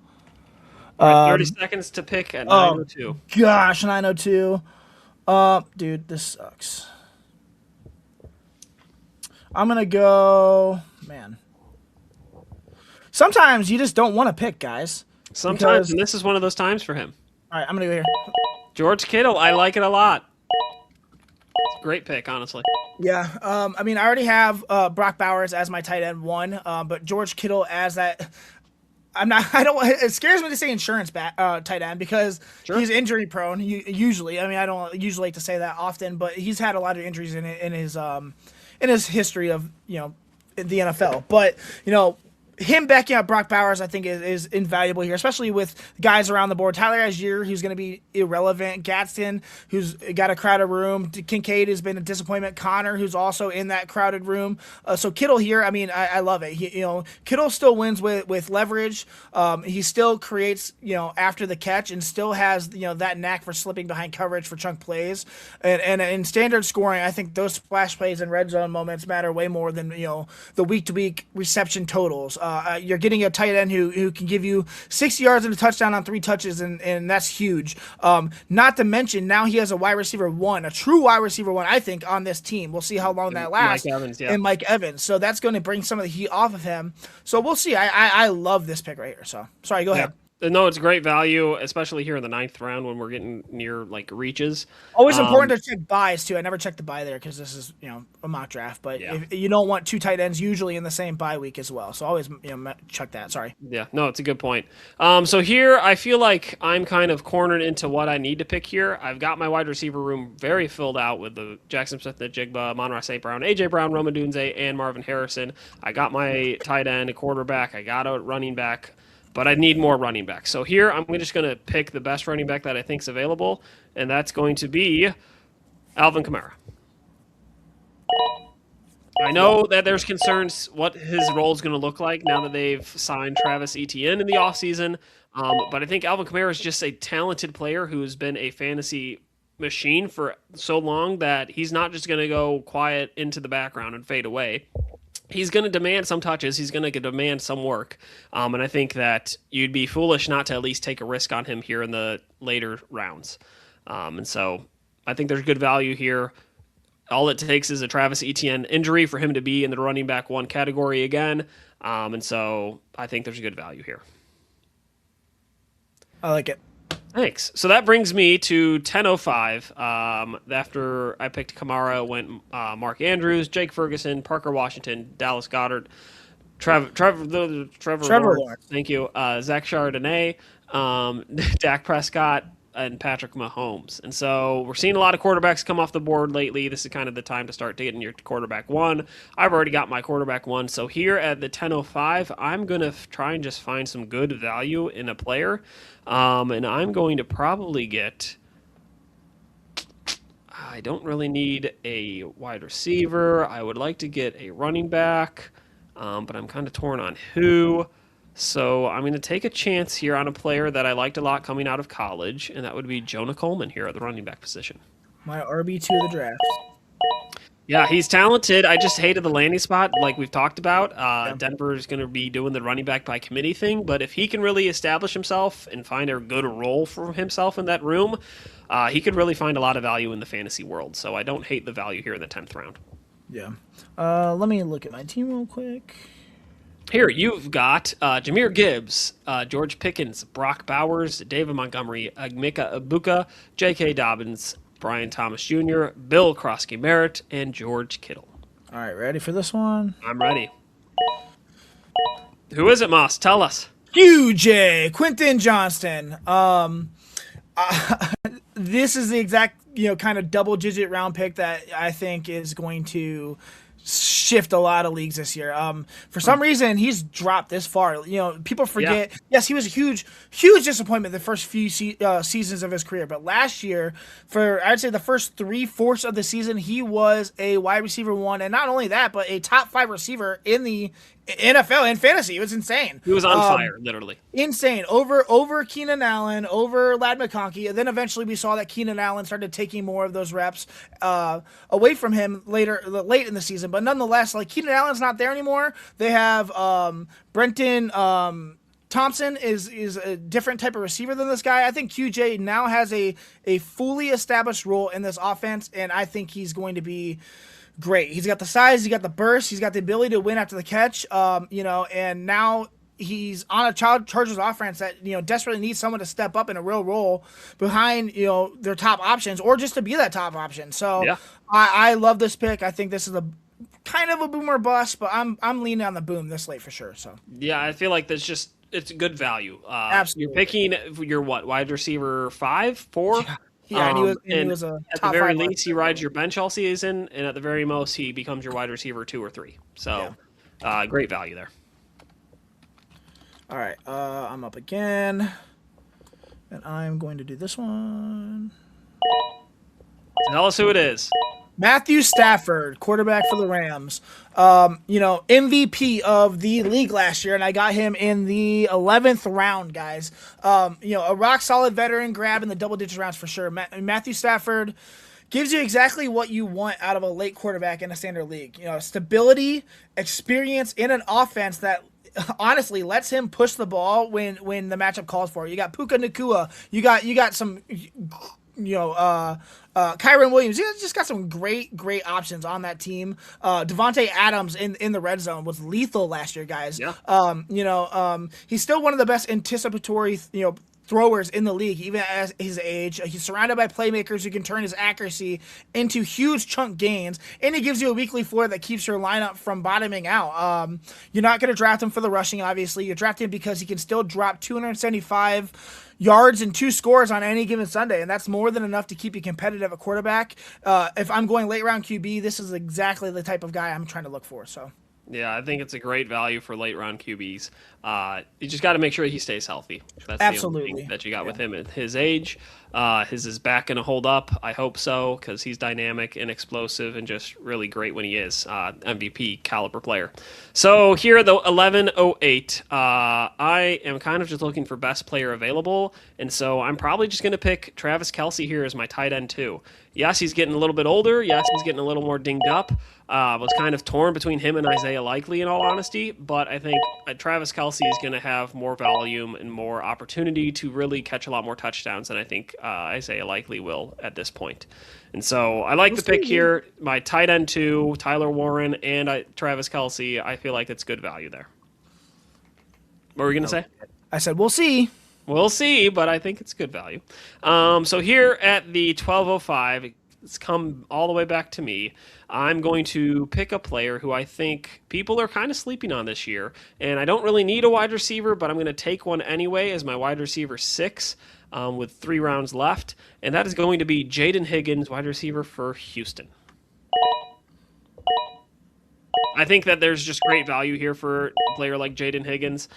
30 seconds to pick at 9:02. Gosh, 9:02. Dude, this sucks. I'm going to go, man. Sometimes you just don't want to pick, guys. Sometimes, and this is one of those times for him. All right, I'm going to go here. George Kittle, I like it a lot. It's a great pick, honestly. Yeah, I already have Brock Bowers as my tight end 1, but George Kittle as that. It scares me to say insurance tight end because he's injury prone usually. I don't usually like to say that often, but he's had a lot of injuries in his history of in the NFL. But him backing up Brock Bowers, I think, is invaluable here, especially with guys around the board. Tyler Algier, who's going to be irrelevant. Gadsden, who's got a crowded room. Kincaid has been a disappointment. Connor, who's also in that crowded room. So Kittle here, I love it. Kittle still wins with leverage. He still creates, after the catch, and still has, that knack for slipping behind coverage for chunk plays. And in standard scoring, I think those splash plays and red zone moments matter way more than, the week-to-week reception totals. You're getting a tight end who can give you 60 yards and a touchdown on 3 touches, and that's huge. Not to mention, now he has a wide receiver 1, a true wide receiver 1, I think, on this team. We'll see how long that lasts. Mike Evans, yeah. And Mike Evans. So that's going to bring some of the heat off of him. So we'll see. I love this pick right here. So, sorry, go ahead. No, it's great value, especially here in the 9th round when we're getting near reaches. Always important to check buys too. I never check the buy there because this is a mock draft. But if you don't want 2 tight ends usually in the same bye week as well, so always check that. Sorry. Yeah, no, it's a good point. So here I feel like I'm kind of cornered into what I need to pick here. I've got my wide receiver room very filled out with the Jackson Smith-Njigba, Amon-Ra St. Brown, AJ Brown, Rome Odunze, and Marvin Harrison. I got my tight end, a quarterback. I got a running back. But I need more running backs. So here I'm just going to pick the best running back that I think is available, and that's going to be Alvin Kamara. I know that there's concerns what his role is going to look like now that they've signed Travis Etienne in the offseason, but I think Alvin Kamara is just a talented player who's been a fantasy machine for so long that he's not just going to go quiet into the background and fade away. He's going to demand some touches. He's going to demand some work. And I think that you'd be foolish not to at least take a risk on him here in the later rounds. And so I think there's good value here. All it takes is a Travis Etienne injury for him to be in the running back 1 category again. And so I think there's good value here. I like it. Thanks. So that brings me to 10:05. After I picked Kamara, went Mark Andrews, Jake Ferguson, Parker Washington, Dallas Goedert, Trevor Lawrence. Thank you. Zach Charbonnet, Dak Prescott, and Patrick Mahomes. And so we're seeing a lot of quarterbacks come off the board lately. This is kind of the time to start getting your quarterback 1. I've already got my quarterback 1. So here at the 10:05, I'm going to try and just find some good value in a player. And I'm going to probably get... I don't really need a wide receiver. I would like to get a running back, but I'm kind of torn on who. So I'm going to take a chance here on a player that I liked a lot coming out of college, and that would be Jonah Coleman here at the running back position. My RB2 of the draft. Yeah, he's talented. I just hated the landing spot like we've talked about. Denver is going to be doing the running back by committee thing, but if he can really establish himself and find a good role for himself in that room, he could really find a lot of value in the fantasy world. So I don't hate the value here in the 10th round. Yeah. Let me look at my team real quick. Here, you've got Jahmyr Gibbs, George Pickens, Brock Bowers, David Montgomery, Mika Ibuka, J.K. Dobbins, Brian Thomas Jr., Bill Krosky-Merritt, and George Kittle. All right, ready for this one? I'm ready. Who is it, Moss? Tell us. QJ, Quentin Johnston. This is the exact kind of double-digit round pick that I think is going to shift a lot of leagues this year. For some reason, he's dropped this far. People forget. Yeah. Yes, he was a huge disappointment the first few seasons of his career. But last year, for I'd say the first 3/4 of the season, he was a wide receiver 1, and not only that, but a top 5 receiver in the NFL and fantasy. It was insane. He was on fire, literally. Insane. Over Keenan Allen, over Ladd McConkey, and then eventually we saw that Keenan Allen started taking more of those reps away from him late in the season. But nonetheless, like, Keenan Allen's not there anymore. They have Brenton Thompson is a different type of receiver than this guy. I think QJ now has a fully established role in this offense, and I think he's going to be great. He's got the size, he's got the burst, he's got the ability to win after the catch, and now he's on a Chargers offense that, desperately needs someone to step up in a real role behind, their top options, or just to be that top option. So yeah. I love this pick. I think this is a kind of a boom or bust, but I'm leaning on the boom this late for sure. So yeah, I feel like it's a good value. Absolutely. You're picking your wide receiver 5, 4? Yeah. Yeah, and he was a at the very least, he rides your bench all season, and at the very most, he becomes your wide receiver 2 or 3. So, great value there. All right, I'm up again, and I'm going to do this one. Tell us who it is. Matthew Stafford, quarterback for the Rams. MVP of the league last year, and I got him in the 11th round, guys. A rock-solid veteran grab in the double-digit rounds for sure. Matthew Stafford gives you exactly what you want out of a late quarterback in a standard league. Stability, experience in an offense that honestly lets him push the ball when the matchup calls for it. You got Puka Nacua. You got some Kyron Williams. He just got some great options on that team. Devontae Adams in the red zone was lethal last year, guys. Yeah. He's still one of the best anticipatory, throwers in the league, even at his age. He's surrounded by playmakers who can turn his accuracy into huge chunk gains, and he gives you a weekly floor that keeps your lineup from bottoming out. You're not going to draft him for the rushing, obviously. You're drafting him because he can still drop 275 yards and 2 scores on any given Sunday, and that's more than enough to keep you competitive at quarterback. If I'm going late round QB, this is exactly the type of guy I'm trying to look for. So. Yeah, I think it's a great value for late round QBs. You just got to make sure he stays healthy. That's absolutely the only thing that you got with him at his age. His back going to hold up. I hope so, because he's dynamic and explosive and just really great when he is. MVP caliber player. So here at the 11:08, I am kind of just looking for best player available, and so I'm probably just going to pick Travis Kelce here as my tight end too. Yes, he's getting a little bit older. Yes, he's getting a little more dinged up. Was kind of torn between him and Isaiah Likely, in all honesty. But I think Travis Kelce is going to have more volume and more opportunity to really catch a lot more touchdowns than I think Isaiah Likely will at this point. And so I like the pick here. My tight end 2, Tyler Warren, and Travis Kelce. I feel like it's good value there. What were you going to say? I said we'll see. We'll see, but I think it's good value. So here at the 12:05, it's come all the way back to me. I'm going to pick a player who I think people are kind of sleeping on this year, and I don't really need a wide receiver, but I'm going to take one anyway as my wide receiver 6 with 3 rounds left, and that is going to be Jaden Higgins, wide receiver for Houston. I think that there's just great value here for a player like Jaden Higgins.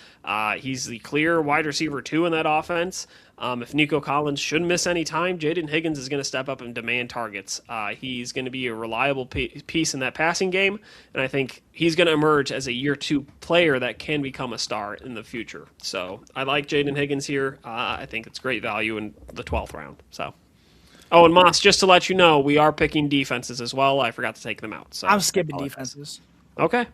He's the clear wide receiver 2 in that offense. If Nico Collins shouldn't miss any time, Jaden Higgins is going to step up and demand targets. He's going to be a reliable piece in that passing game, and I think he's going to emerge as a year 2 player that can become a star in the future. So I like Jaden Higgins here. I think it's great value in the 12th round. So. Oh, and Moss, just to let you know, we are picking defenses as well. I forgot to take them out. So I'm skipping defenses. Okay.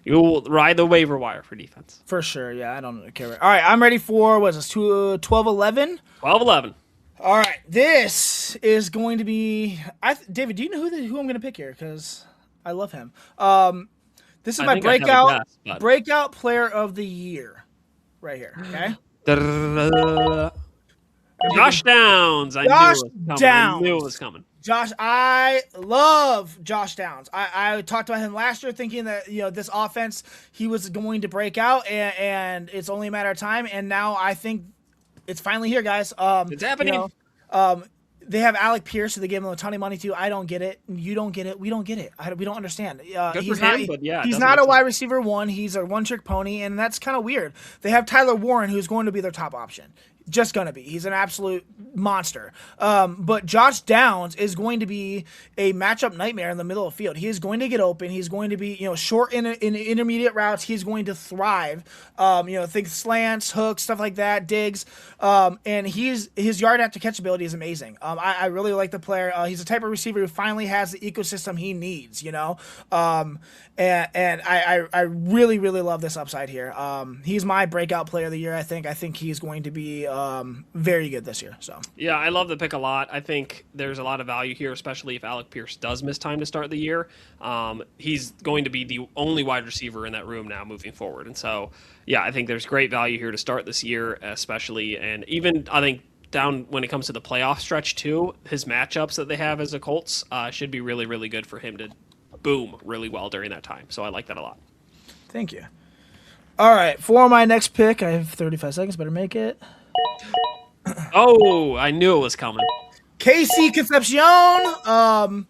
You'll ride the waiver wire for defense. For sure, yeah. I don't care. All right, I'm ready for, what is this, 12-11? 12-11. All right, this is going to be... David, do you know who I'm going to pick here? Because I love him. This is my breakout player of the year right here, okay? Josh Downs. I knew it was coming. Josh, I love Josh Downs. I talked about him last year thinking that, this offense, he was going to break out, and it's only a matter of time. And now I think it's finally here, guys. It's happening. They have Alec Pierce, who they gave him a ton of money to. I don't get it. You don't get it. We don't get it. We don't understand. He's not, but yeah, he's not a wide receiver one. He's a one-trick pony, and that's kind of weird. They have Tyler Warren, who's going to be their top option. Just going to be. He's an absolute monster. But Josh Downs is going to be a matchup nightmare in the middle of the field. He is going to get open. He's going to be, short in intermediate routes. He's going to thrive. Think slants, hooks, stuff like that, digs. And his yard after catch ability is amazing. I really like the player. He's the type of receiver who finally has the ecosystem he needs, And I really, really love this upside here. He's my breakout player of the year, I think. I think he's going to be very good this year. So yeah, I love the pick a lot. I think there's a lot of value here, especially if Alec Pierce does miss time to start the year. He's going to be the only wide receiver in that room now moving forward. And so, yeah, I think there's great value here to start this year, especially. And even, I think, down when it comes to the playoff stretch, too, his matchups that they have as a Colts should be really, really good for him to boom really well during that time. So I like that a lot. Thank you. All right, for my next pick, I have 35 seconds. Better make it. Oh, I knew it was coming. KC Concepcion.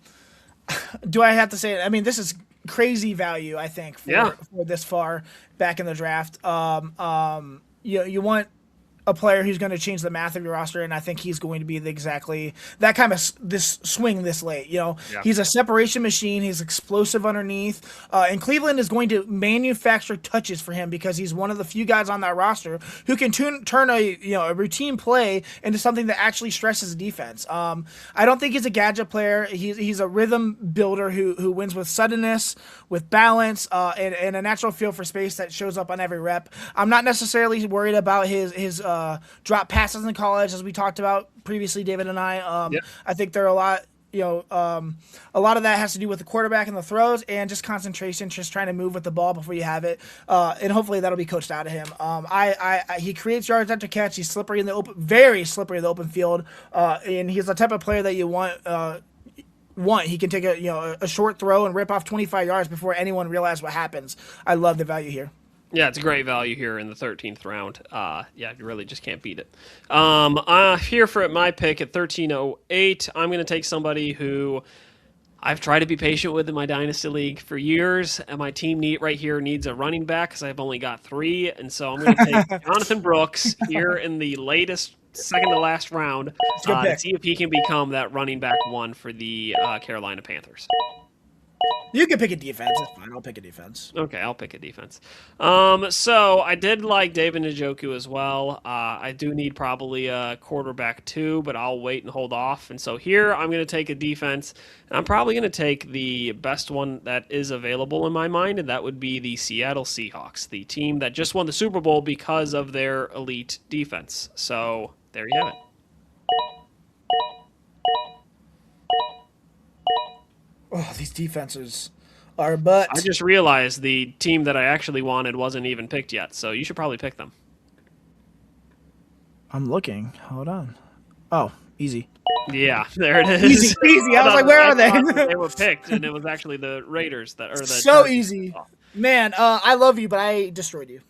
Do I have to say it? I mean, this is crazy value, I think, for this far back in the draft. You want a player who's going to change the math of your roster, and I think he's going to be exactly that kind of this swing this late. He's a separation machine. He's explosive underneath, and Cleveland is going to manufacture touches for him because he's one of the few guys on that roster who can turn a routine play into something that actually stresses the defense. I don't think he's a gadget player. He's a rhythm builder who wins with suddenness, with balance, and a natural feel for space that shows up on every rep. I'm not necessarily worried about his drop passes in college, as we talked about previously, David and I. I think there are a lot of that has to do with the quarterback and the throws and just concentration, just trying to move with the ball before you have it. And hopefully that'll be coached out of him. He creates yards after catch. He's slippery in the open, very slippery in the open field. And he's the type of player that you want. He can take a short throw and rip off 25 yards before anyone realizes what happens. I love the value here. Yeah, it's a great value here in the 13th round. You really just can't beat it. Here for my pick at 1308, I'm going to take somebody who I've tried to be patient with in my Dynasty League for years, and my team right here needs a running back because I've only got 3, and so I'm going to take Jonathan Brooks here in the latest second to last round to see if he can become that running back one for the Carolina Panthers. You can pick a defense. It's fine. I'll pick a defense. Okay, I'll pick a defense. So I did like David Njoku as well. I do need probably a quarterback too, but I'll wait and hold off. And so here I'm going to take a defense. And I'm probably going to take the best one that is available in my mind, and that would be the Seattle Seahawks, the team that just won the Super Bowl because of their elite defense. So there you have it. Oh, these defenses are but. I just realized the team that I actually wanted wasn't even picked yet, so you should probably pick them. I'm looking. Hold on. Oh, easy. Yeah, there it is. Easy. I was like, where are they? They were picked, and it was actually the Raiders that are the. So Chargers. Easy, man. I love you, but I destroyed you.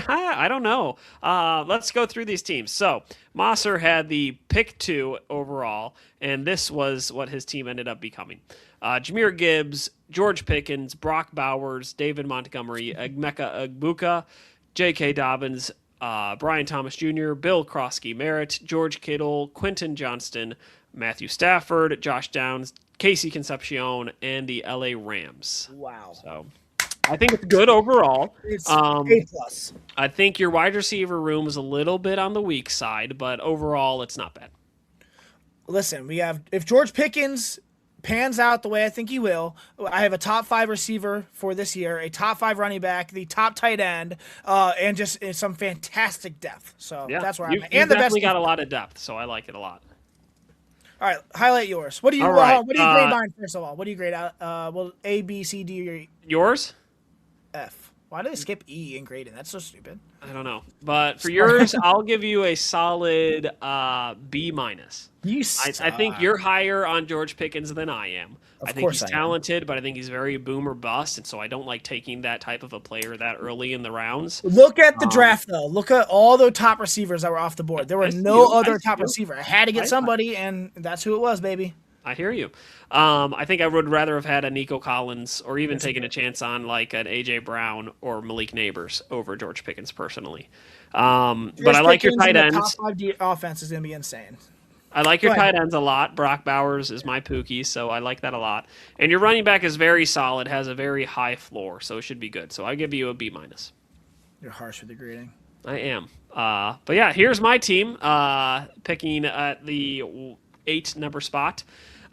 I don't know. Let's go through these teams. So Mossor had the pick 2 overall, and this was what his team ended up becoming. Jahmyr Gibbs, George Pickens, Brock Bowers, David Montgomery, Emeka Egbuka, J.K. Dobbins, Brian Thomas Jr., Bill Krosky-Merritt, George Kittle, Quentin Johnston, Matthew Stafford, Josh Downs, Casey Concepcion, and the L.A. Rams. Wow. So I think it's good overall. It's A+. I think your wide receiver room is a little bit on the weak side, but overall it's not bad. Listen, if George Pickens pans out the way I think he will, I have a top 5 receiver for this year, a top 5 running back, the top tight end, and just some fantastic depth. So that's where I'm at. And the best got a lot of depth, so I like it a lot. All right, highlight yours. What do you grade mine first of all? What do you grade out? A, B, C, D, or yours? F. Why do they skip E in grading? That's so stupid. I don't know. But for yours, I'll give you a solid B minus. I think you're higher on George Pickens than I am. I think he's talented, but I think he's very boom or bust, and so I don't like taking that type of a player that early in the rounds. Look at the draft, though. Look at all the top receivers that were off the board. There were no other top receiver. I had to get somebody, and that's who it was, baby. I hear you. I think I would rather have had a Nico Collins or even taken a chance on like an A.J. Brown or Malik Neighbors over George Pickens personally. But I like your tight ends. Top 5 offense is going to be insane. I like your tight ends a lot. Brock Bowers is my Pookie, so I like that a lot. And your running back is very solid, has a very high floor, so it should be good. So I give you a B minus. You're harsh with the grading. I am. But yeah, here's my team picking at the 8 number spot.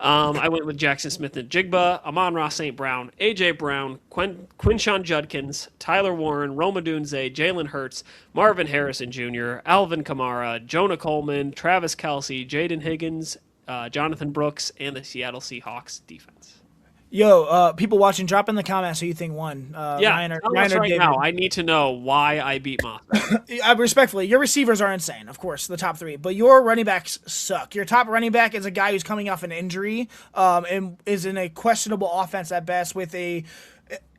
I went with Jackson Smith and Jigba, Amon-Ra St. Brown, A.J. Brown, Quinshon Judkins, Tyler Warren, Rome Odunze, Jalen Hurts, Marvin Harrison Jr., Alvin Kamara, Jonah Coleman, Travis Kelce, Jaden Higgins, Jonathan Brooks, and the Seattle Seahawks defense. Yo, people watching, drop in the comments who you think won. Ryan or David. Now. I need to know why I beat Mossor. Respectfully, your receivers are insane, of course, the top 3, but your running backs suck. Your top running back is a guy who's coming off an injury and is in a questionable offense at best with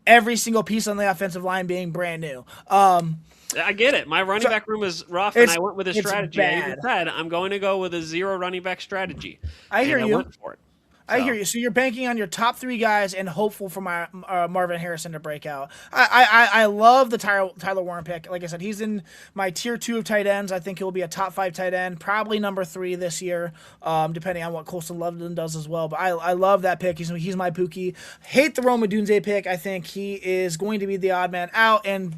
every single piece on the offensive line being brand new. I get it. My running back room is rough, and I went with a strategy. I even said I'm going to go with a 0 running back strategy. I hear you. I went for it. I hear you. So you're banking on your top 3 guys and hopeful for my Marvin Harrison to break out. I love the Tyler Warren pick. Like I said, he's in my tier 2 of tight ends. I think he'll be a top 5 tight end, probably number 3 this year, depending on what Colston Loveland does as well. But I love that pick. He's my Pookie. Hate the Rome Odunze pick. I think he is going to be the odd man out, and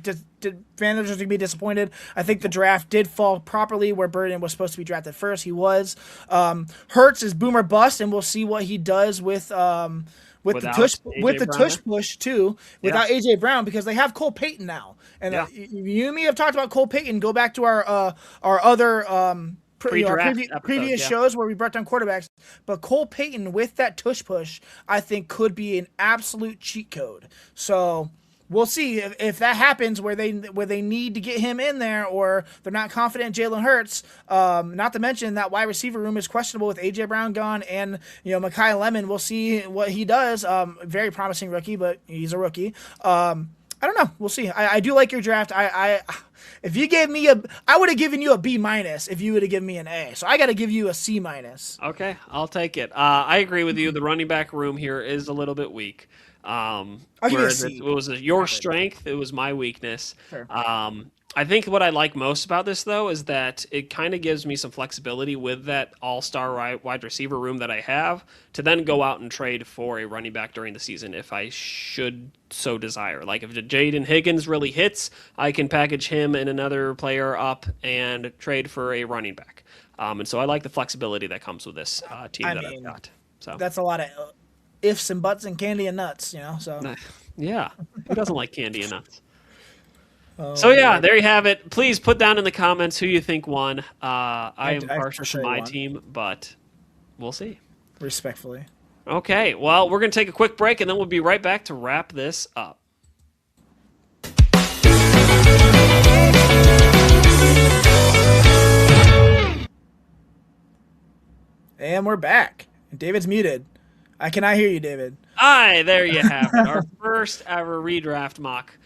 managers are going to be disappointed. I think the draft did fall properly where Burden was supposed to be drafted first. He was. Hurts is boomer bust, and we'll see what he does with the tush push too, without A.J. Brown, because they have Cole Payton now. And you and me have talked about Cole Payton. Go back to our other previous shows where we brought down quarterbacks. But Cole Payton with that tush push, I think, could be an absolute cheat code. So we'll see if that happens where they need to get him in there, or they're not confident in Jalen Hurts. Not to mention that wide receiver room is questionable with A.J. Brown gone and Mekhi Lemon. We'll see what he does. Very promising rookie, but he's a rookie. I don't know. We'll see. I do like your draft. If you gave me I would have given you a B minus if you would have given me an A. So I got to give you a C minus. Okay, I'll take it. I agree with you. The running back room here is a little bit weak. Whereas it was your strength, it was my weakness. Sure. I think what I like most about this, though, is that it kind of gives me some flexibility with that all-star wide receiver room that I have to then go out and trade for a running back during the season if I should so desire. Like if Jaden Higgins really hits, I can package him and another player up and trade for a running back. And so I like the flexibility that comes with this team I've got. So that's a lot of ifs and buts and candy and nuts, so. Yeah. Who doesn't like candy and nuts? So yeah, there you have it. Please put down in the comments who you think won. I am partial to my team, but we'll see. Respectfully. Okay, well, we're going to take a quick break, and then we'll be right back to wrap this up. And we're back. David's muted. I cannot hear you, David. Hi, there you have it. Our first ever redraft mock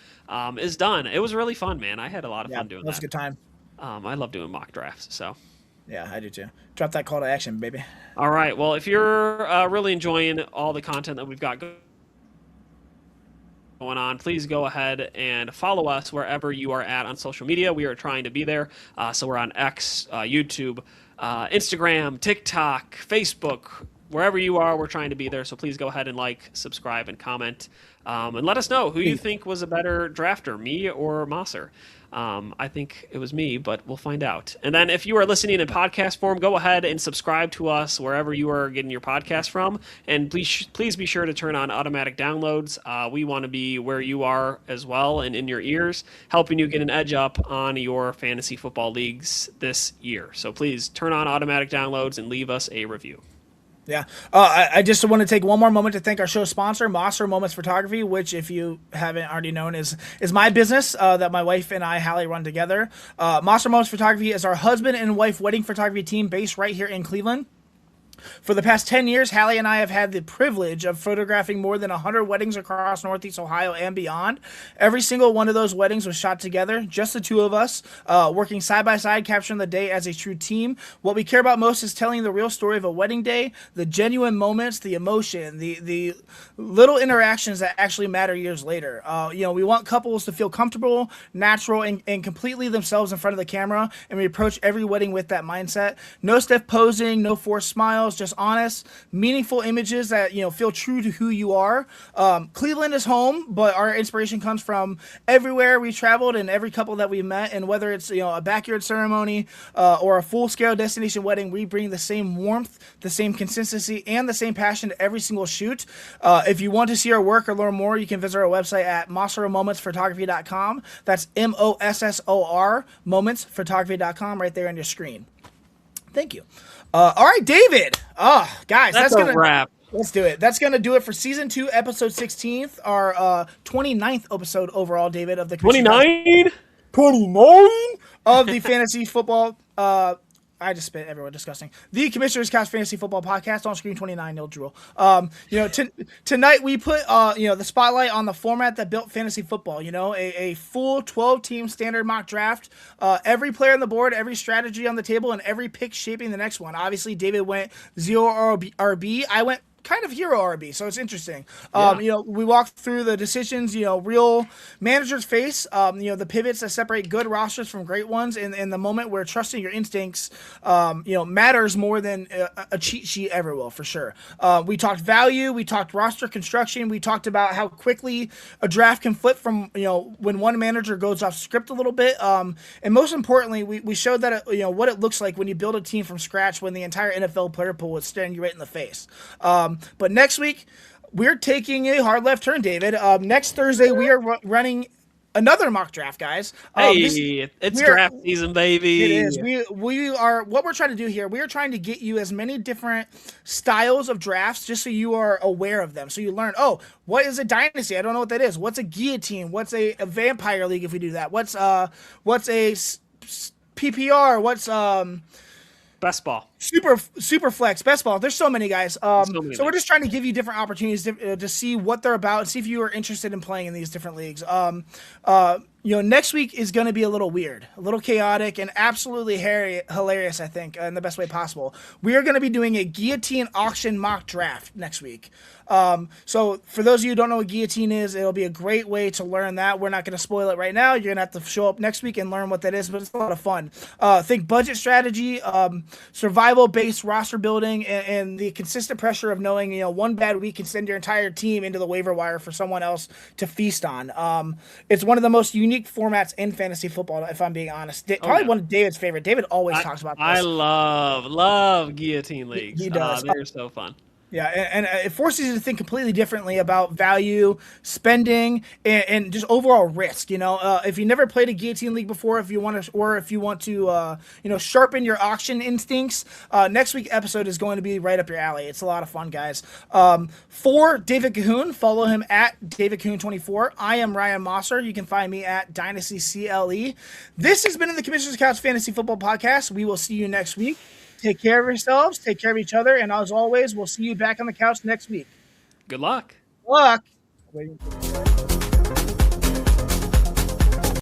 is done. It was really fun, man. I had a lot of fun doing that. It was a good time. I love doing mock drafts, so. Yeah, I do too. Drop that call to action, baby. All right. Well, if you're really enjoying all the content that we've got going on, please go ahead and follow us wherever you are at on social media. We are trying to be there. So we're on X, YouTube, Instagram, TikTok, Facebook. Wherever you are, we're trying to be there. So please go ahead and like, subscribe, and comment. And let us know who you think was a better drafter, me or Mossor. I think it was me, but we'll find out. And then if you are listening in podcast form, go ahead and subscribe to us wherever you are getting your podcast from. And please be sure to turn on automatic downloads. We want to be where you are as well and in your ears, helping you get an edge up on your fantasy football leagues this year. So please turn on automatic downloads and leave us a review. Yeah. I just want to take one more moment to thank our show sponsor, Mossor Moments Photography, which, if you haven't already known, is my business that my wife and I, Hallie, run together. Mossor Moments Photography is our husband and wife wedding photography team based right here in Cleveland. For the past 10 years, Hallie and I have had the privilege of photographing more than 100 weddings across Northeast Ohio and beyond. Every single one of those weddings was shot together, just the two of us, working side by side, capturing the day as a true team. What we care about most is telling the real story of a wedding day, the genuine moments, the emotion, the little interactions that actually matter years later. We want couples to feel comfortable, natural, and completely themselves in front of the camera, and we approach every wedding with that mindset. No stiff posing, no forced smiles, just honest, meaningful images that feel true to who you are. Cleveland is home, but our inspiration comes from everywhere we traveled and every couple that we met. And whether it's a backyard ceremony or a full-scale destination wedding, we bring the same warmth, the same consistency, and the same passion to every single shoot. If you want to see our work or learn more, you can visit our website at mossormomentsphotography.com. That's MOSSOR momentsphotography.com right there on your screen. Thank you. All right, David. Oh, guys, that's a wrap. Let's do it. That's going to do it for season 2, episode 16th, our 29th episode overall, David, of the 29 of the fantasy football. I just spit everyone disgusting. The Commissioner's Couch Fantasy Football Podcast on screen 29, Neil Drool. Tonight we put the spotlight on the format that built fantasy football. A full 12-team standard mock draft. Every player on the board, every strategy on the table, and every pick shaping the next one. Obviously, David went 0 RB. I went kind of hero RB, so it's interesting. We walked through the decisions, real managers face, the pivots that separate good rosters from great ones in the moment where trusting your instincts, matters more than a cheat sheet ever will, for sure. We talked value, we talked roster construction, we talked about how quickly a draft can flip from, when one manager goes off script a little bit. And most importantly, we showed that, what it looks like when you build a team from scratch when the entire NFL player pool is staring you right in the face. But next week, we're taking a hard left turn, David. Next Thursday, we are running another mock draft, guys. It's draft season, baby. It is. We are, what we're trying to do here, we are trying to get you as many different styles of drafts just so you are aware of them. So you learn, what is a dynasty? I don't know what that is. What's a guillotine? What's a vampire league if we do that? What's a PPR? What's best ball, super flex, best ball. There's so many guys. So we're just trying to give you different opportunities to see what they're about and see if you are interested in playing in these different leagues. Next week is going to be a little weird, a little chaotic, and absolutely hilarious, I think, in the best way possible. We are going to be doing a guillotine auction mock draft next week. So for those of you who don't know what guillotine is, it'll be a great way to learn that. We're not going to spoil it right now. You're going to have to show up next week and learn what that is, but it's a lot of fun. Think budget strategy, survival-based roster building, and the consistent pressure of knowing, one bad week can send your entire team into the waiver wire for someone else to feast on. It's one of the most unique formats in fantasy football, if I'm being honest. Probably one of David's favorite. David always talks about this. I love guillotine leagues. He does. They're so fun. Yeah, and it forces you to think completely differently about value, spending, and just overall risk. If you never played a guillotine league before, if you want to, sharpen your auction instincts, next week's episode is going to be right up your alley. It's a lot of fun, guys. For David Kahoun, follow him at David Kahoun 24. I am Ryan Mossor. You can find me at Dynasty CLE. This has been the Commissioner's Couch Fantasy Football Podcast. We will see you next week. Take care of yourselves, take care of each other, and as always, we'll see you back on the couch next week. Good luck. Good luck.